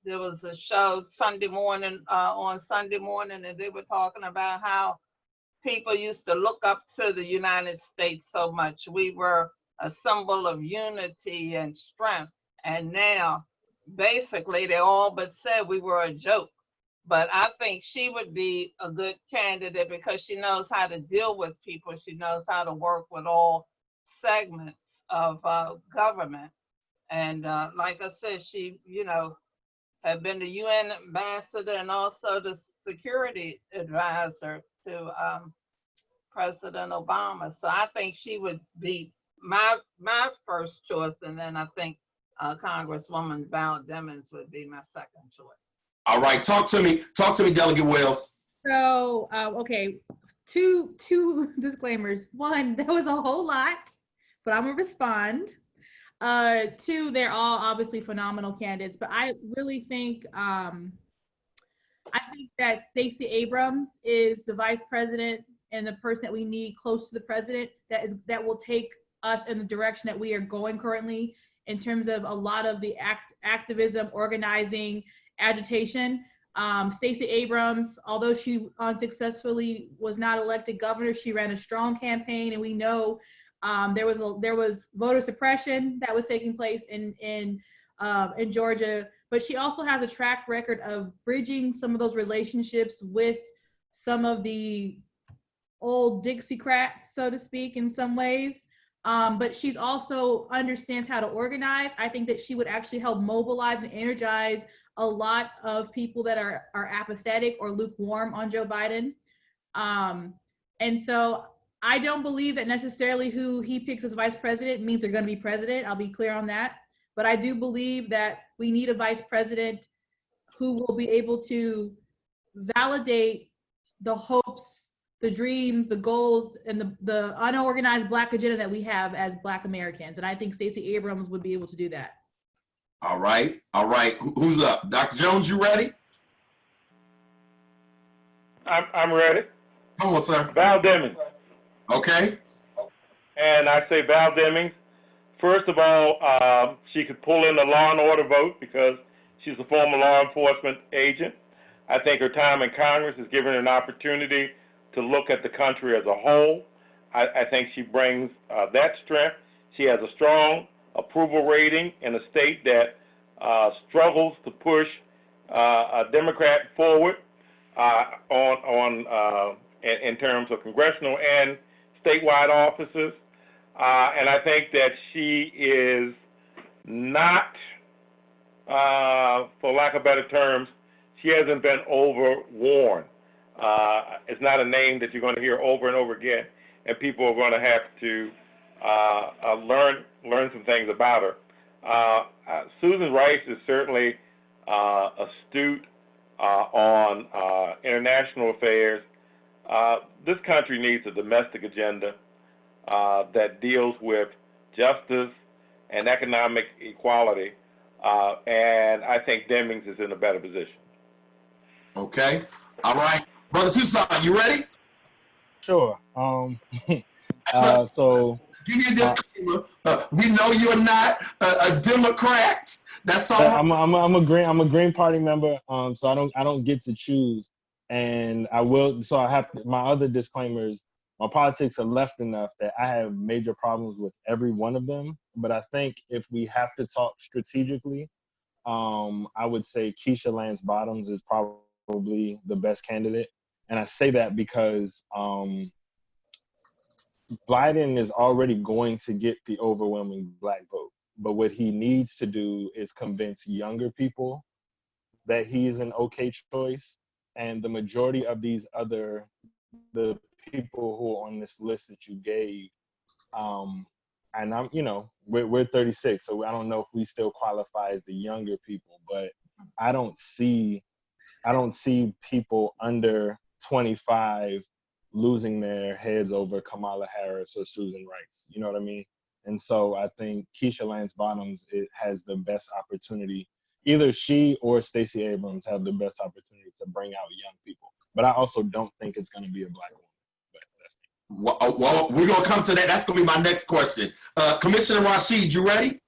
There was a show Sunday morning, on Sunday morning, and they were talking about how people used to look up to the United States so much. We were a symbol of unity and strength. And now, basically, they all but said we were a joke. But I think she would be a good candidate because she knows how to deal with people. She knows how to work with all segments of government. And like I said, she, had been the UN ambassador and also the security advisor to President Obama. So I think she would be my first choice, and then I think Congresswoman Val Demings would be my second choice. All right, talk to me, Delegate Wells. So, okay, two disclaimers. One, that was a whole lot, but I'm gonna respond. Two, they're all obviously phenomenal candidates, but I really think that Stacey Abrams is the vice president and the person that we need close to the president that will take us in the direction that we are going currently in terms of a lot of the activism, organizing, agitation. Stacey Abrams, although she unsuccessfully was not elected governor, she ran a strong campaign, and we know there was voter suppression that was taking place in Georgia, but she also has a track record of bridging some of those relationships with some of the old Dixiecrats, so to speak, in some ways. But she's also understands how to organize. I think that she would actually help mobilize and energize a lot of people that are apathetic or lukewarm on Joe Biden. And so I don't believe that necessarily who he picks as vice president means they're going to be president. I'll be clear on that. But I do believe that we need a vice president who will be able to validate the hopes, the dreams, the goals, and the unorganized Black agenda that we have as Black Americans. And I think Stacey Abrams would be able to do that. All right. Who's up? Dr. Jones, you ready? I'm ready. Come on, sir. Val Demings. Okay. And I say Val Demings. First of all, she could pull in the law and order vote because she's a former law enforcement agent. I think her time in Congress has given her an opportunity to look at the country as a whole. I think she brings that strength. She has a strong approval rating in a state that struggles to push a Democrat forward in terms of congressional and statewide offices. And I think that she is not, for lack of better terms, she hasn't been overworn. It's not a name that you're going to hear over and over again, and people are going to have to learn some things about her. Susan Rice is certainly astute on international affairs. This country needs a domestic agenda that deals with justice and economic equality, and I think Demings is in a better position. Okay. All right. Brother Tucson, you ready? Sure. So give me a disclaimer. We know you're not a Democrat. That's all. I'm a Green Party member. So I don't get to choose, and I will. So I have my other disclaimers. My politics are left enough that I have major problems with every one of them. But I think if we have to talk strategically, I would say Keisha Lance Bottoms is probably the best candidate. And I say that because Biden is already going to get the overwhelming Black vote. But what he needs to do is convince younger people that he is an okay choice. And the majority of the people who are on this list that you gave, and we're 36, so I don't know if we still qualify as the younger people, but I don't see people under 25 losing their heads over Kamala Harris or Susan Rice. You know what I mean? And so I think Keisha Lance Bottoms has the best opportunity. Either she or Stacey Abrams have the best opportunity to bring out young people. But I also don't think it's going to be a Black woman. Well, we're going to come to that. That's going to be my next question. Commissioner Rashid, you ready?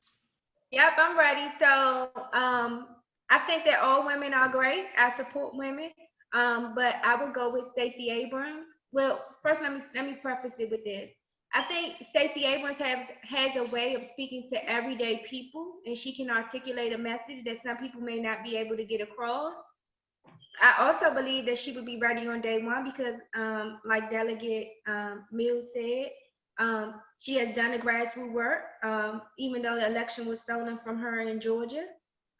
Yep, I'm ready. So I think that all women are great. I support women, but I would go with Stacey Abrams. Well, first let me preface it with this. I think Stacey Abrams has a way of speaking to everyday people, and she can articulate a message that some people may not be able to get across. I also believe that she would be ready on day one because, like Delegate Mills said, she has done the grassroots work, even though the election was stolen from her in Georgia.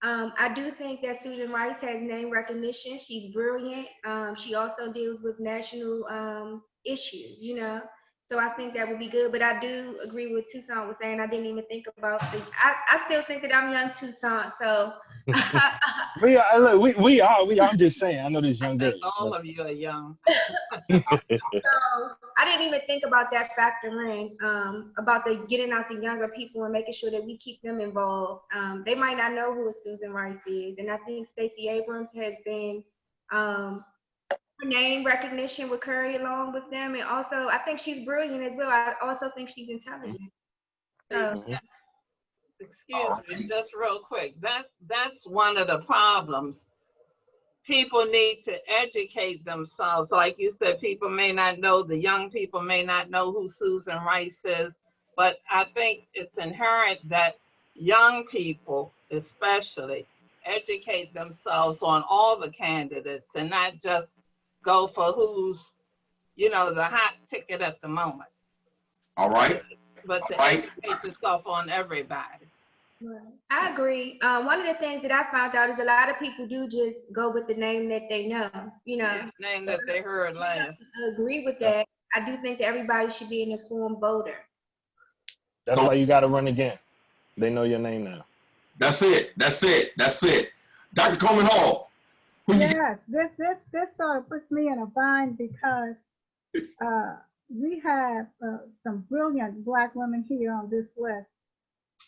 I do think that Susan Rice has name recognition. She's brilliant. She also deals with national issues, you know. So I think that would be good. But I do agree with Tucson was saying. I didn't even think about the. I still think that I'm young Tucson. So Look, we are. I'm just saying. I know this young girl. All of you are young. so I didn't even think about that factor in about the getting out the younger people and making sure that we keep them involved. They might not know who Susan Rice is, and I think Stacey Abrams has been her name recognition will carry along with them, and also I think she's brilliant as well. I also think she's intelligent. So, Excuse me, just real quick. That's one of the problems. People need to educate themselves. Like you said, people may not know, the young people may not know who Susan Rice is, but I think it's inherent that young people, especially, educate themselves on all the candidates and not just go for who's, you know, the hot ticket at the moment. All right. But to educate yourself on everybody. right. I agree. One of the things that I found out is a lot of people do just go with the name that they know, you know. Yeah, name that they heard last. I agree with that. I do think that everybody should be an informed voter. That's why you got to run again. They know your name now. That's it. Dr. Coleman Hall. Yes, this sort of puts me in a bind because we have some brilliant Black women here on this list,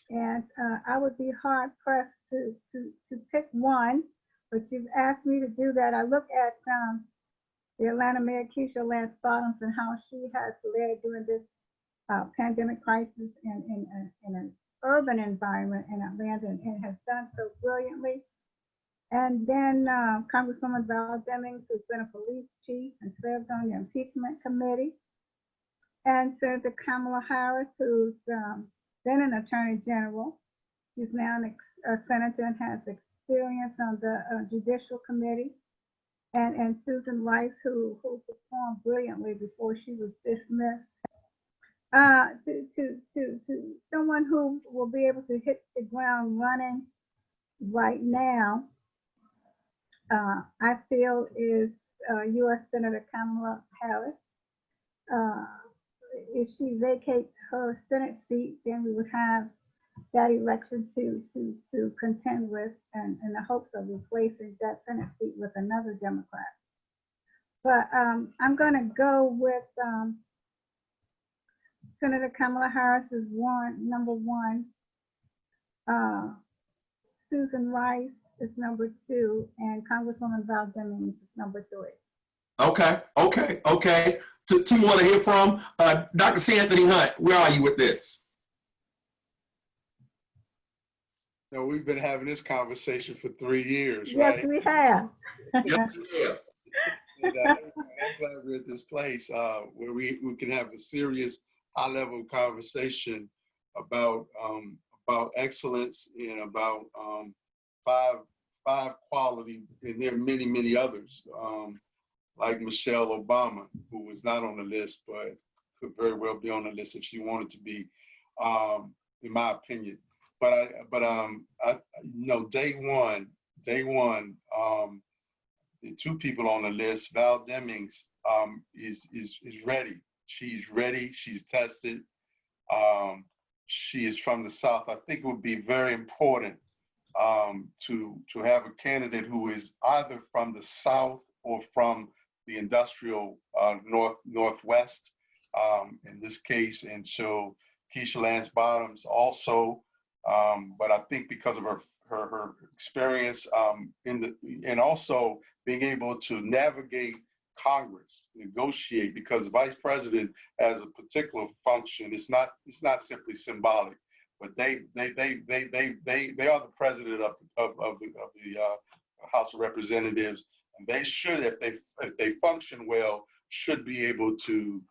and I would be hard pressed to pick one, but you've asked me to do that. I look at the Atlanta Mayor Keisha Lance Bottoms and how she has led during this pandemic crisis in an urban environment in Atlanta and has done so brilliantly. And then Congresswoman Val Demings, who's been a police chief and served on the impeachment committee. And Senator Kamala Harris, who's been an attorney general. She's now a senator and has experience on the judicial committee. And Susan Rice, who performed brilliantly before she was dismissed. To someone who will be able to hit the ground running right now, I feel is U.S. Senator Kamala Harris. If she vacates her Senate seat, then we would have that election to contend with, and in the hopes of replacing that Senate seat with another Democrat. But I'm going to go with Senator Kamala Harris is number one. Susan Rice is number two, and Congresswoman Val Demings is number three. Okay. Two want to hear from Dr. C. Anthony Hunt. Where are you with this? No, we've been having this conversation for 3 years, yes, right? We have. Yeah. And, I'm glad we're at this place where we can have a serious, high-level conversation about excellence and about five quality, and there are many others, like Michelle Obama, who was not on the list, but could very well be on the list if she wanted to be, in my opinion. But day one, the two people on the list, Val Demings is ready. She's ready. She's tested. She is from the South. I think it would be very important to have a candidate who is either from the South or from the industrial Northwest, in this case. And so Keisha Lance Bottoms also, but I think because of her experience and also being able to navigate Congress, negotiate, because the vice president has a particular function. It's not simply symbolic, but they are the president of the House of Representatives, and they should, if they function well, should be able to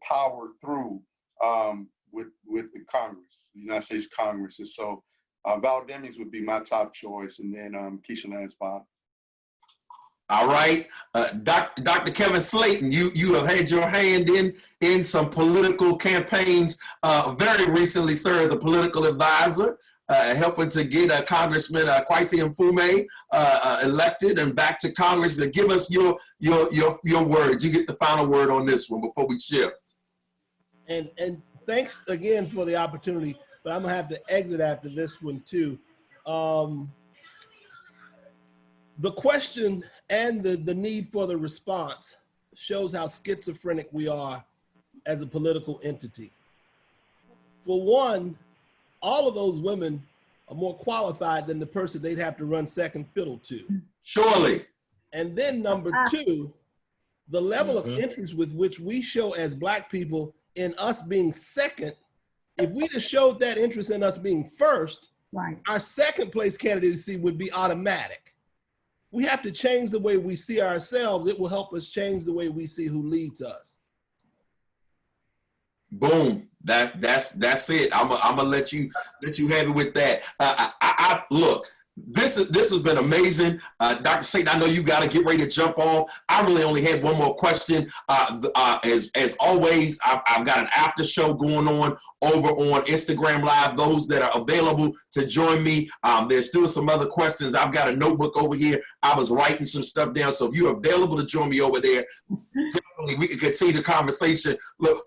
power through with the Congress, the United States Congress. And so Val Demings would be my top choice, and then Keisha Lance Bottoms. All right, Dr. Kevin Slayton, you have had your hand in some political campaigns. Very recently served as a political advisor helping to get Congressman Kwesi Mfume elected and back to Congress. To give us your words. You get the final word on this one before we shift. And thanks again for the opportunity, but I'm gonna have to exit after this one too. The question and the need for the response shows how schizophrenic we are as a political entity. For one, all of those women are more qualified than the person they'd have to run second fiddle to. Surely. And then number two, the level of interest with which we show as Black people in us being second, if we just showed that interest in us being first, Right. our second place candidacy would be automatic. We have to change the way we see ourselves. It will help us change the way we see who leads us. Boom. That's it. I'm gonna let you have it with that. I look. This has been amazing, Dr. Satan. I know you got to get ready to jump off. I really only had one more question. As always, I've got an after show going on over on Instagram Live. Those that are available to join me, there's still some other questions. I've got a notebook over here. I was writing some stuff down. So if you're available to join me over there, definitely we can continue the conversation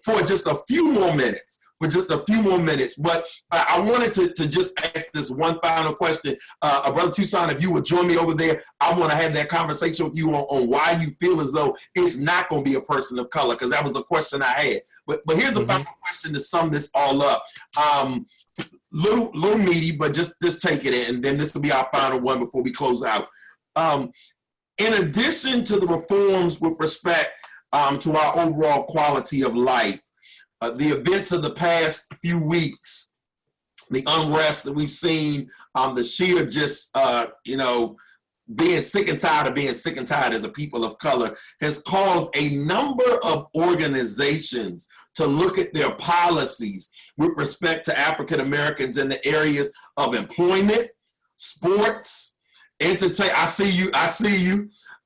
for just a few more minutes. But I wanted to just ask this one final question. Brother Tucson, if you would join me over there, I want to have that conversation with you on why you feel as though it's not going to be a person of color, because that was the question I had. But here's a final question to sum this all up. Little meaty, but just take it in, and then this will be our final one before we close out. In addition to the reforms with respect to our overall quality of life, the events of the past few weeks, the unrest that we've seen, the sheer just, being sick and tired of being sick and tired as a people of color has caused a number of organizations to look at their policies with respect to African Americans in the areas of employment, sports, entertainment,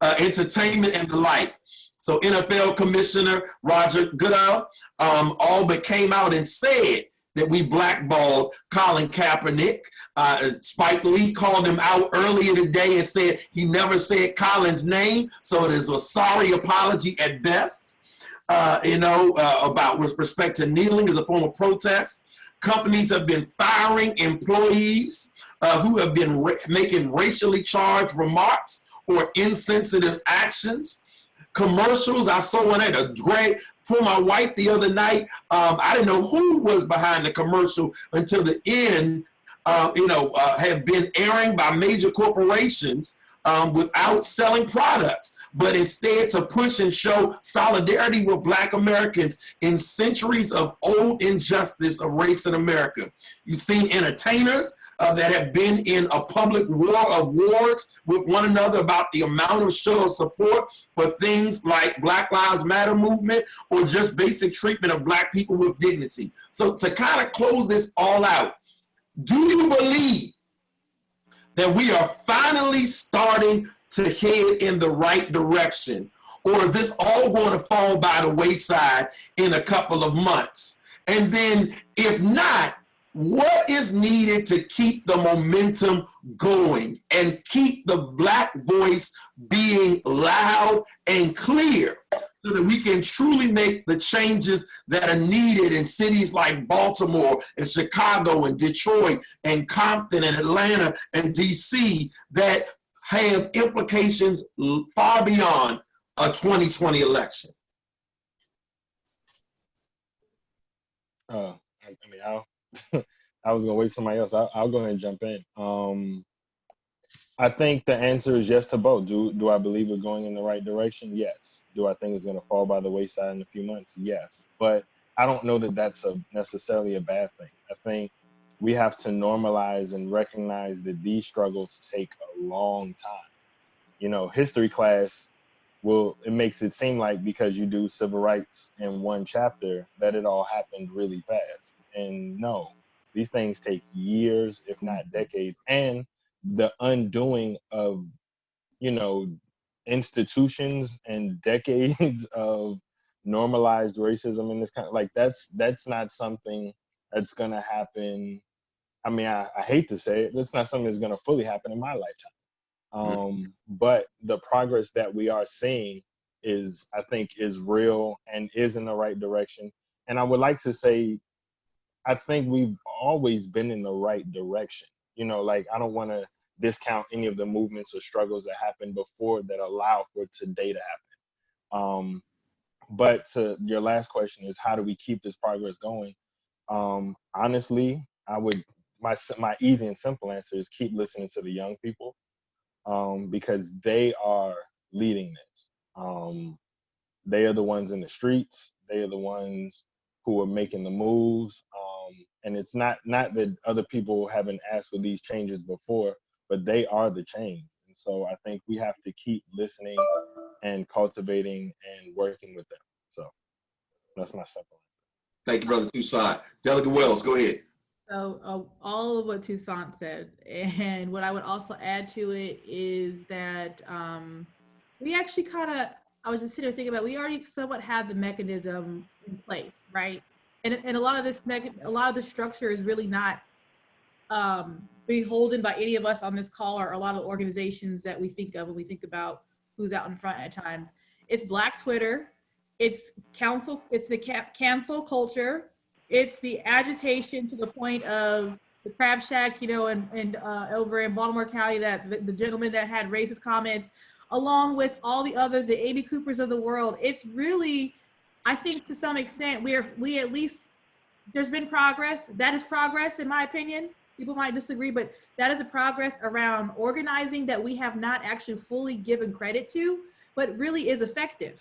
entertainment and the like. So NFL Commissioner Roger Goodell all but came out and said that we blackballed Colin Kaepernick. Spike Lee called him out earlier today and said he never said Colin's name, so it is a sorry apology at best. About with respect to kneeling as a form of protest. Companies have been firing employees who have been making racially charged remarks or insensitive actions. Commercials, I saw one at a great for my wife the other night. I didn't know who was behind the commercial until the end. Have been airing by major corporations without selling products, but instead to push and show solidarity with Black Americans in centuries of old injustice of race in America. You've seen entertainers that have been in a public war of words with one another about the amount of show of support for things like Black Lives Matter movement or just basic treatment of Black people with dignity. So to kind of close this all out, do you believe that we are finally starting to head in the right direction? Or is this all going to fall by the wayside in a couple of months? And then if not, what is needed to keep the momentum going and keep the Black voice being loud and clear so that we can truly make the changes that are needed in cities like Baltimore and Chicago and Detroit and Compton and Atlanta and DC that have implications far beyond a 2020 election? I was gonna wait for somebody else. I'll go ahead and jump in. I think the answer is yes to both. Do I believe we're going in the right direction? Yes. Do I think it's gonna fall by the wayside in a few months? Yes. But I don't know that that's necessarily a bad thing. I think we have to normalize and recognize that these struggles take a long time. History class it makes it seem like because you do civil rights in one chapter that it all happened really fast. And no. These things take years, if not decades, and the undoing of, institutions and decades of normalized racism in this country. Like that's not something that's gonna happen I mean, I hate to say it, that's not something that's going to fully happen in my lifetime. But the progress that we are seeing is, I think, is real and is in the right direction. And I would like to say, I think we've always been in the right direction. You know, like, I don't want to discount any of the movements or struggles that happened before that allow for today to happen. But to your last question is, how do we keep this progress going? Honestly, my easy and simple answer is keep listening to the young people, because they are leading this. They are the ones in the streets. They are the ones who are making the moves. And it's not that other people haven't asked for these changes before, but they are the change. And so I think we have to keep listening and cultivating and working with them. So that's my simple answer. Thank you, Brother Toussaint. Delegate Wells, go ahead. So all of what Toussaint said, and what I would also add to it is that we actually I was just sitting there thinking about, we already somewhat have the mechanism in place, right? And a lot of the structure is really not beholden by any of us on this call, or a lot of organizations that we think of when we think about who's out in front at times. It's Black Twitter, it's the cancel culture, it's the agitation to the point of the Crab Shack, you know, and over in Baltimore County, that the gentleman that had racist comments, along with all the others, the Amy Coopers of the world. It's really, I think to some extent, we at least, there's been progress. That is progress, in my opinion. People might disagree, but that is a progress around organizing that we have not actually fully given credit to, but really is effective.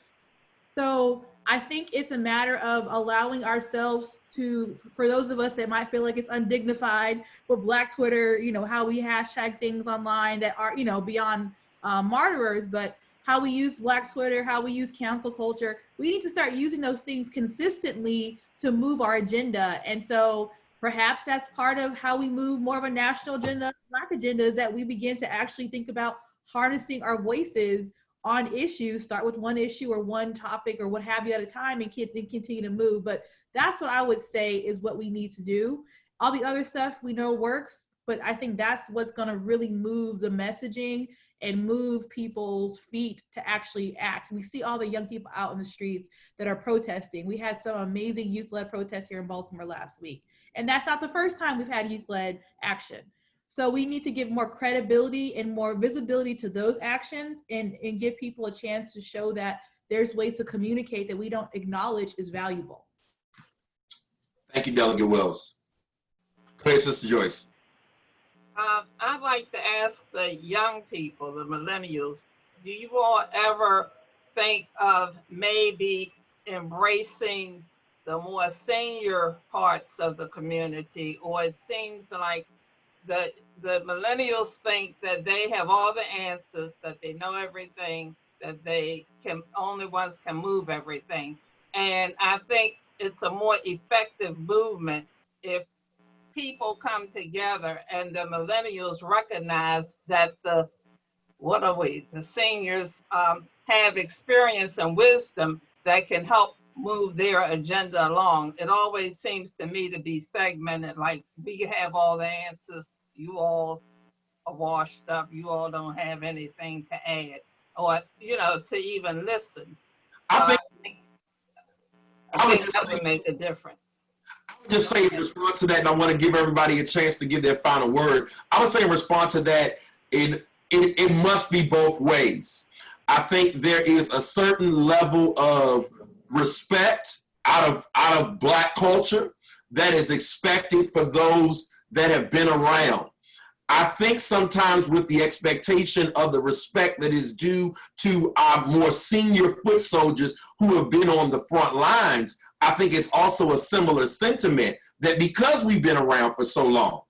So I think it's a matter of allowing ourselves to, for those of us that might feel like it's undignified for Black Twitter, you know, how we hashtag things online that are, you know, beyond martyrers, but how we use Black Twitter, how we use cancel culture. We need to start using those things consistently to move our agenda. And so perhaps that's part of how we move more of a national agenda, Black agenda, is that we begin to actually think about harnessing our voices on issues, start with one issue or one topic or what have you at a time, and continue to move. But that's what I would say is what we need to do. All the other stuff we know works, but I think that's what's gonna really move the messaging and move people's feet to actually act. We see all the young people out in the streets that are protesting. We had some amazing youth-led protests here in Baltimore last week. And that's not the first time we've had youth-led action. So we need to give more credibility and more visibility to those actions, and give people a chance to show that there's ways to communicate that we don't acknowledge is valuable. Thank you, Delegate Wells. Go ahead, Sister Joyce. I'd like to ask the young people, the millennials, do you all ever think of maybe embracing the more senior parts of the community? Or it seems like the millennials think that they have all the answers, that they know everything, that they only ones can move everything. And I think it's a more effective movement if people come together and the millennials recognize that the seniors have experience and wisdom that can help move their agenda along. It always seems to me to be segmented, like we have all the answers, you all are washed up, you all don't have anything to add, or, you know, to even listen. I think that would make a difference. I would just say in response to that, and I want to give everybody a chance to give their final word. I would say in response to that, it must be both ways. I think there is a certain level of respect out of Black culture that is expected for those that have been around. I think sometimes with the expectation of the respect that is due to our more senior foot soldiers who have been on the front lines, I think it's also a similar sentiment that because we've been around for so long,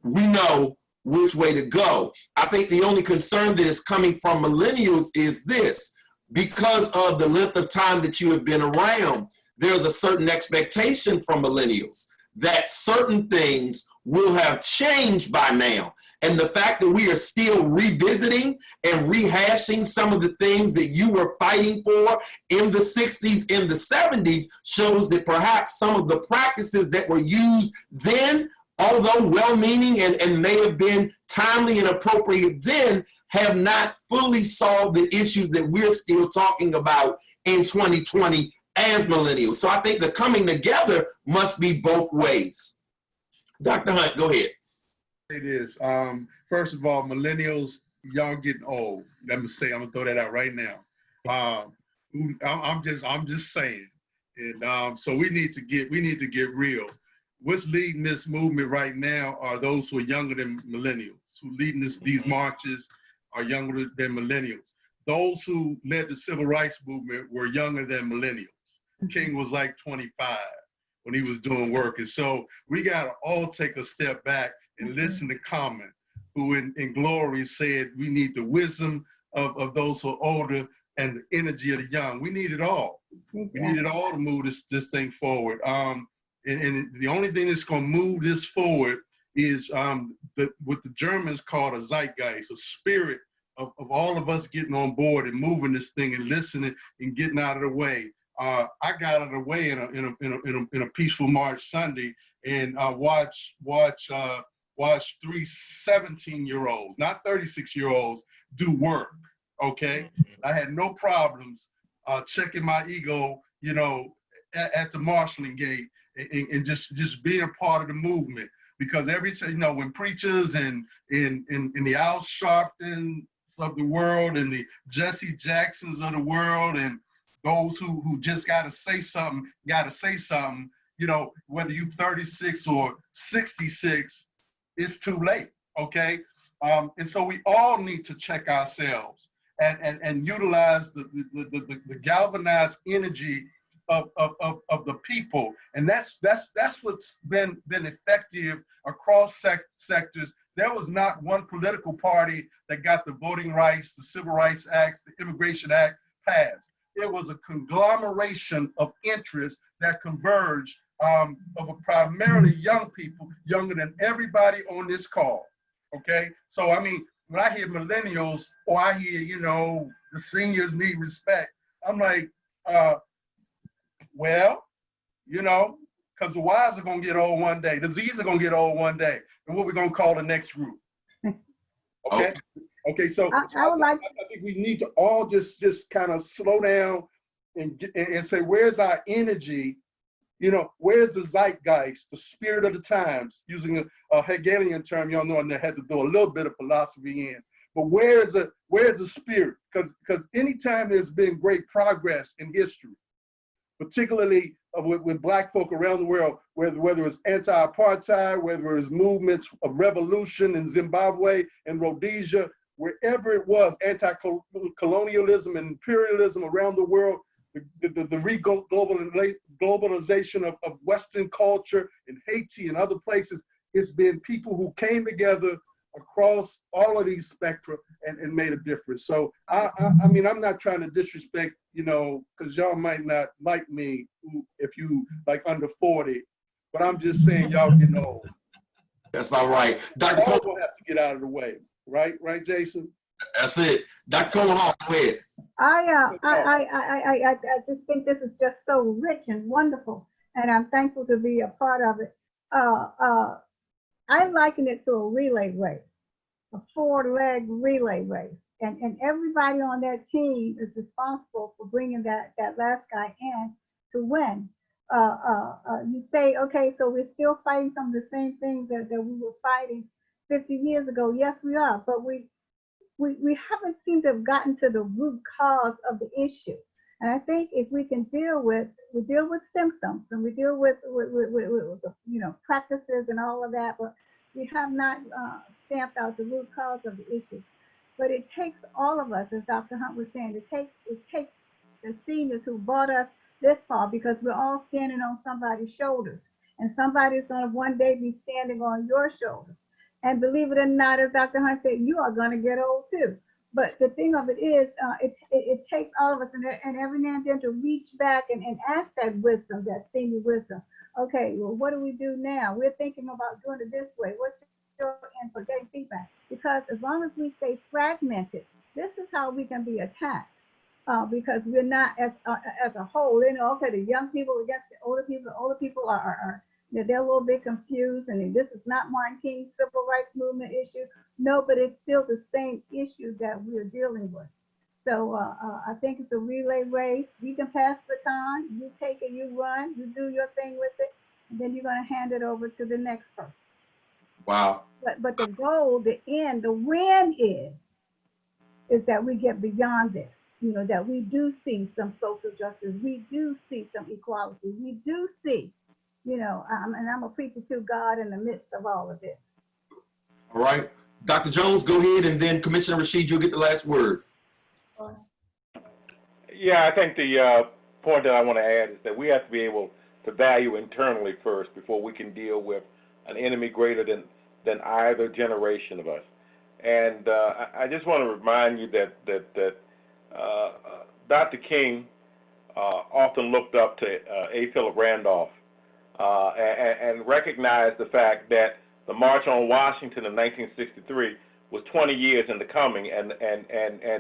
we know which way to go. I think the only concern that is coming from millennials is this: because of the length of time that you have been around, there's a certain expectation from millennials that certain things will have changed by now. And the fact that we are still revisiting and rehashing some of the things that you were fighting for in the 60s, in the 70s, shows that perhaps some of the practices that were used then although well-meaning and may have been timely and appropriate then, have not fully solved the issues that we're still talking about in 2020 as millennials. So I think the coming together must be both ways. Dr. Hunt, go ahead. It is. First of all, millennials, y'all getting old. Let me say, I'm gonna throw that out right now. I'm just saying. And so we need to get real. What's leading this movement right now are those who are younger than millennials. Who leading these marches are younger than millennials. Those who led the civil rights movement were younger than millennials. King was like 25 when he was doing work. And so we gotta all take a step back and listen to Common, who in Glory said we need the wisdom of those who are older and the energy of the young. We need it all. We need it all to move this thing forward. And the only thing that's gonna move this forward is what the Germans call a zeitgeist, a spirit of all of us getting on board and moving this thing and listening and getting out of the way. I got out of the way in a peaceful march Sunday and watch 3 17-year-olds, not 36-year-olds, do work. Okay, I had no problems checking my ego, you know, at the marshalling gate and just being a part of the movement. Because every time, you know, when preachers and in the Al Sharptons of the world and the Jesse Jacksons of the world and those who just gotta say something, you know, whether you 36 or 66, it's too late, okay? And so we all need to check ourselves and utilize the galvanized energy of the people. And that's what's been effective across sectors. There was not one political party that got the Voting Rights, the Civil Rights Act, the Immigration Act passed. It was a conglomeration of interests that converged of primarily young people, younger than everybody on this call, okay? So, I mean, when I hear millennials or I hear, you know, the seniors need respect, I'm like, well, you know, because the Ys are going to get old one day. The Zs are going to get old one day. And what we're going to call the next group. Okay? Okay, so I think we need to all just kind of slow down and say, where's our energy? You know, where's the zeitgeist, the spirit of the times? Using a Hegelian term, y'all know I had to do a little bit of philosophy in. But where's the spirit? Because anytime there's been great progress in history, particularly with Black folk around the world, whether it's anti-apartheid, whether it's movements of revolution in Zimbabwe and Rhodesia, wherever it was, anti-colonialism and imperialism around the world, the re-globalization of Western culture in Haiti and other places, it's been people who came together across all of these spectra and made a difference. So I mean, I'm not trying to disrespect, you know, because y'all might not like me if you like under 40, but I'm just saying y'all getting old. That's all right. Dr. All will have to get out of the way, right, Jason? That's it. Dr. Coleman, go ahead. I just think this is just so rich and wonderful, and I'm thankful to be a part of it. I liken it to a relay race, a 4-leg relay race, and everybody on that team is responsible for bringing that last guy in to win. You say, okay, so we're still fighting some of the same things that we were fighting 50 years ago. Yes, we are, but we haven't seemed to have gotten to the root cause of the issue. And I think if we can deal with symptoms and we deal with you know, practices and all of that, but we have not stamped out the root cause of the issue. But it takes all of us, as Dr. Hunt was saying, it takes the seniors who brought us this far, because we're all standing on somebody's shoulders, and somebody's going to one day be standing on your shoulders. And believe it or not, as Dr. Hunt said, you are going to get old too. But the thing of it is, it takes all of us and every now and then to reach back and ask that wisdom, that senior wisdom. Okay, well, what do we do now? We're thinking about doing it this way. What's your input, getting feedback? Because as long as we stay fragmented, this is how we can be attacked. Because we're not as a whole, you know, okay, the young people against the older people are They're a little bit confused, and this is not Martin King's civil rights movement issue. No, but it's still the same issue that we're dealing with. So I think it's a relay race. You can pass the baton, you take it, you run, you do your thing with it, and then you're going to hand it over to the next person. Wow. But the goal, the end, the win is that we get beyond this. You know, that we do see some social justice, we do see some equality, we do see, you know, and I'm a preacher to God in the midst of all of this. All right. Dr. Jones, go ahead, and then Commissioner Rashid, you'll get the last word. Yeah, I think the point that I want to add is that we have to be able to value internally first before we can deal with an enemy greater than either generation of us. And I just want to remind you that Dr. King often looked up to A. Philip Randolph and recognized the fact that the March on Washington in 1963 was 20 years in the coming, and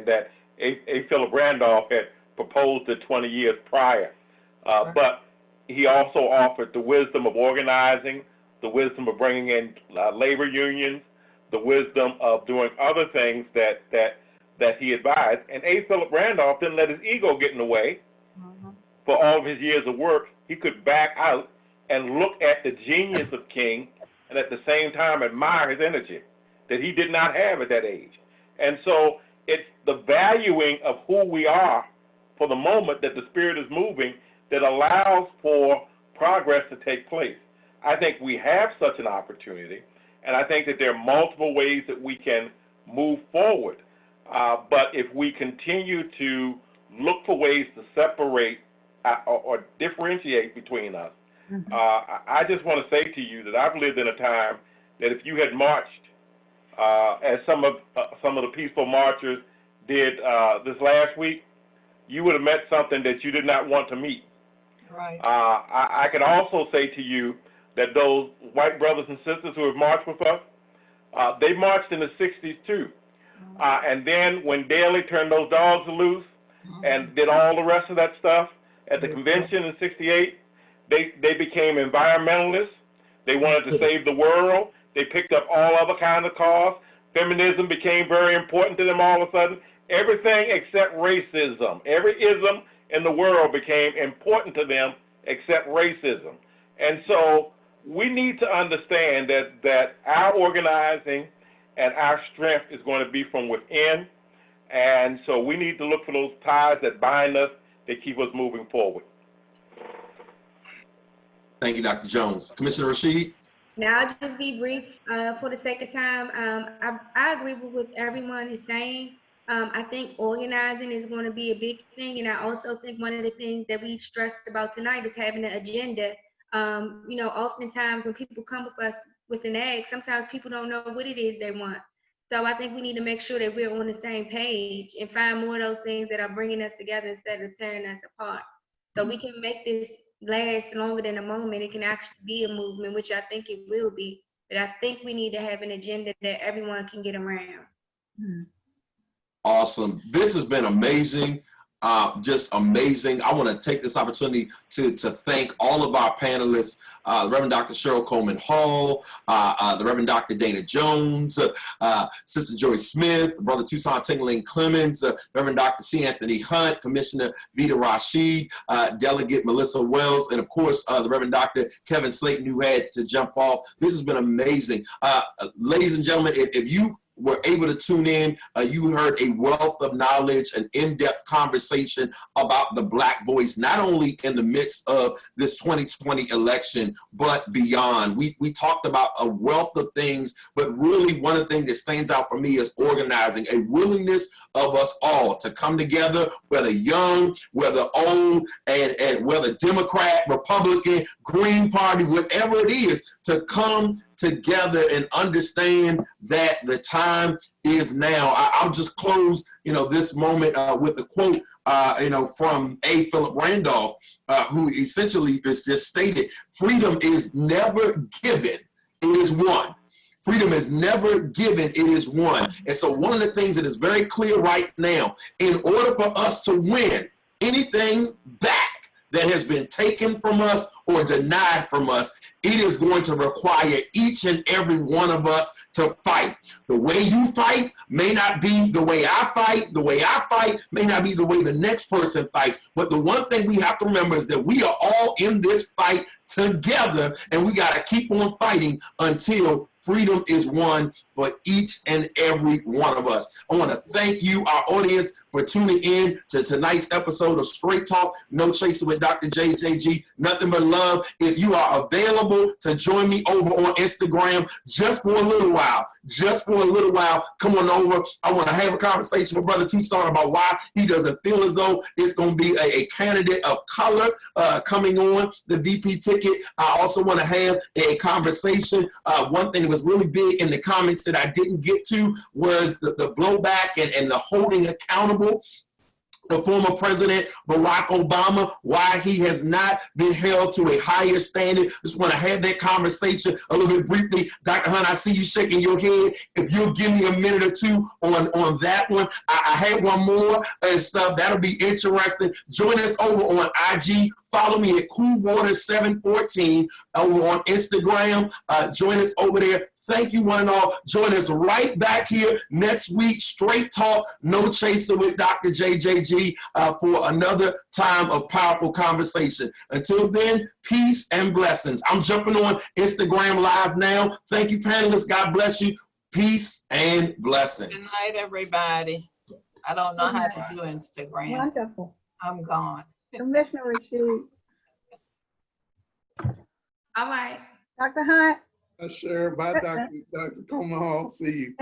that A. Philip Randolph had proposed it 20 years prior. But he also offered the wisdom of organizing, the wisdom of bringing in labor unions, the wisdom of doing other things that he advised. And A. Philip Randolph didn't let his ego get in the way. For all of his years of work, he could back out and look at the genius of King and at the same time admire his energy that he did not have at that age. And so it's the valuing of who we are for the moment that the spirit is moving that allows for progress to take place. I think we have such an opportunity, and I think that there are multiple ways that we can move forward. But if we continue to look for ways to separate or differentiate between us, I just want to say to you that I've lived in a time that if you had marched as some of the peaceful marchers did this last week, you would have met something that you did not want to meet. Right. I can also say to you that those white brothers and sisters who have marched with us, they marched in the 60s too. And then when Daley turned those dogs loose and did all the rest of that stuff at the convention in 68, they became environmentalists. They wanted to save the world. They picked up all other kinds of cause. Feminism became very important to them all of a sudden. Everything except racism. Every ism in the world became important to them except racism. And so we need to understand that our organizing and our strength is going to be from within. And so we need to look for those ties that bind us, that keep us moving forward. Thank you, Dr. Jones. Commissioner Rashid? Now, I'll just be brief for the sake of time. I agree with what everyone is saying. I think organizing is going to be a big thing. And I also think one of the things that we stressed about tonight is having an agenda. You know, oftentimes when people come with us with an ag, sometimes people don't know what it is they want. So I think we need to make sure that we're on the same page and find more of those things that are bringing us together instead of tearing us apart. So we can make this last longer than a moment. It can actually be a movement, which I think it will be. But I think we need to have an agenda that everyone can get around. Awesome. This has been amazing. Just amazing. I want to take this opportunity to thank all of our panelists, the Reverend Dr. Cheryl Coleman Hall, the Reverend Dr. Dana Jones, Sister Joy Smith, Brother Tucson Tingling Clemens, Reverend Dr. C. Anthony Hunt, Commissioner Vita Rashid, Delegate Melissa Wells, and of course, the Reverend Dr. Kevin Slayton, who had to jump off. This has been amazing. Ladies and gentlemen, if you were able to tune in, you heard a wealth of knowledge, an in-depth conversation about the Black voice, not only in the midst of this 2020 election, but beyond. We talked about a wealth of things, but really one of the things that stands out for me is organizing, a willingness of us all to come together, whether young, whether old, and whether Democrat, Republican, Green Party, whatever it is, to come together and understand that the time is now. I'll just close, this moment with a quote, from A. Philip Randolph, who essentially is just stated, freedom is never given, it is won. Freedom is never given, it is won. And so one of the things that is very clear right now, in order for us to win anything back that has been taken from us or denied from us, it is going to require each and every one of us to fight. The way you fight may not be the way I fight. The way I fight may not be the way the next person fights. But the one thing we have to remember is that we are all in this fight together, and we got to keep on fighting until freedom is won for each and every one of us. I want to thank you, our audience, for tuning in to tonight's episode of Straight Talk, No Chaser with Dr. JJG. Nothing but love. If you are available to join me over on Instagram just for a little while, come on over. I want to have a conversation with Brother Tucson about why he doesn't feel as though it's going to be a candidate of color coming on the VP ticket. I also want to have a conversation. One thing that was really big in the comments that I didn't get to was the blowback and the holding accountable the former President Barack Obama, why he has not been held to a higher standard. Just want to have that conversation a little bit briefly. Dr. Hunt, I see you shaking your head. If you'll give me a minute or two on that one. I had one more and stuff. That'll be interesting. Join us over on IG. Follow me at Coolwater714 over on Instagram. Join us over there. Thank you, one and all. Join us right back here next week. Straight Talk, No Chaser with Dr. JJG for another time of powerful conversation. Until then, peace and blessings. I'm jumping on Instagram Live now. Thank you, panelists. God bless you. Peace and blessings. Good night, everybody. I don't know how to do Instagram. Wonderful. I'm gone. Commissioner Rashid. All right. Dr. Hunt. Sure. Bye, Dr. Comer Hall. See you.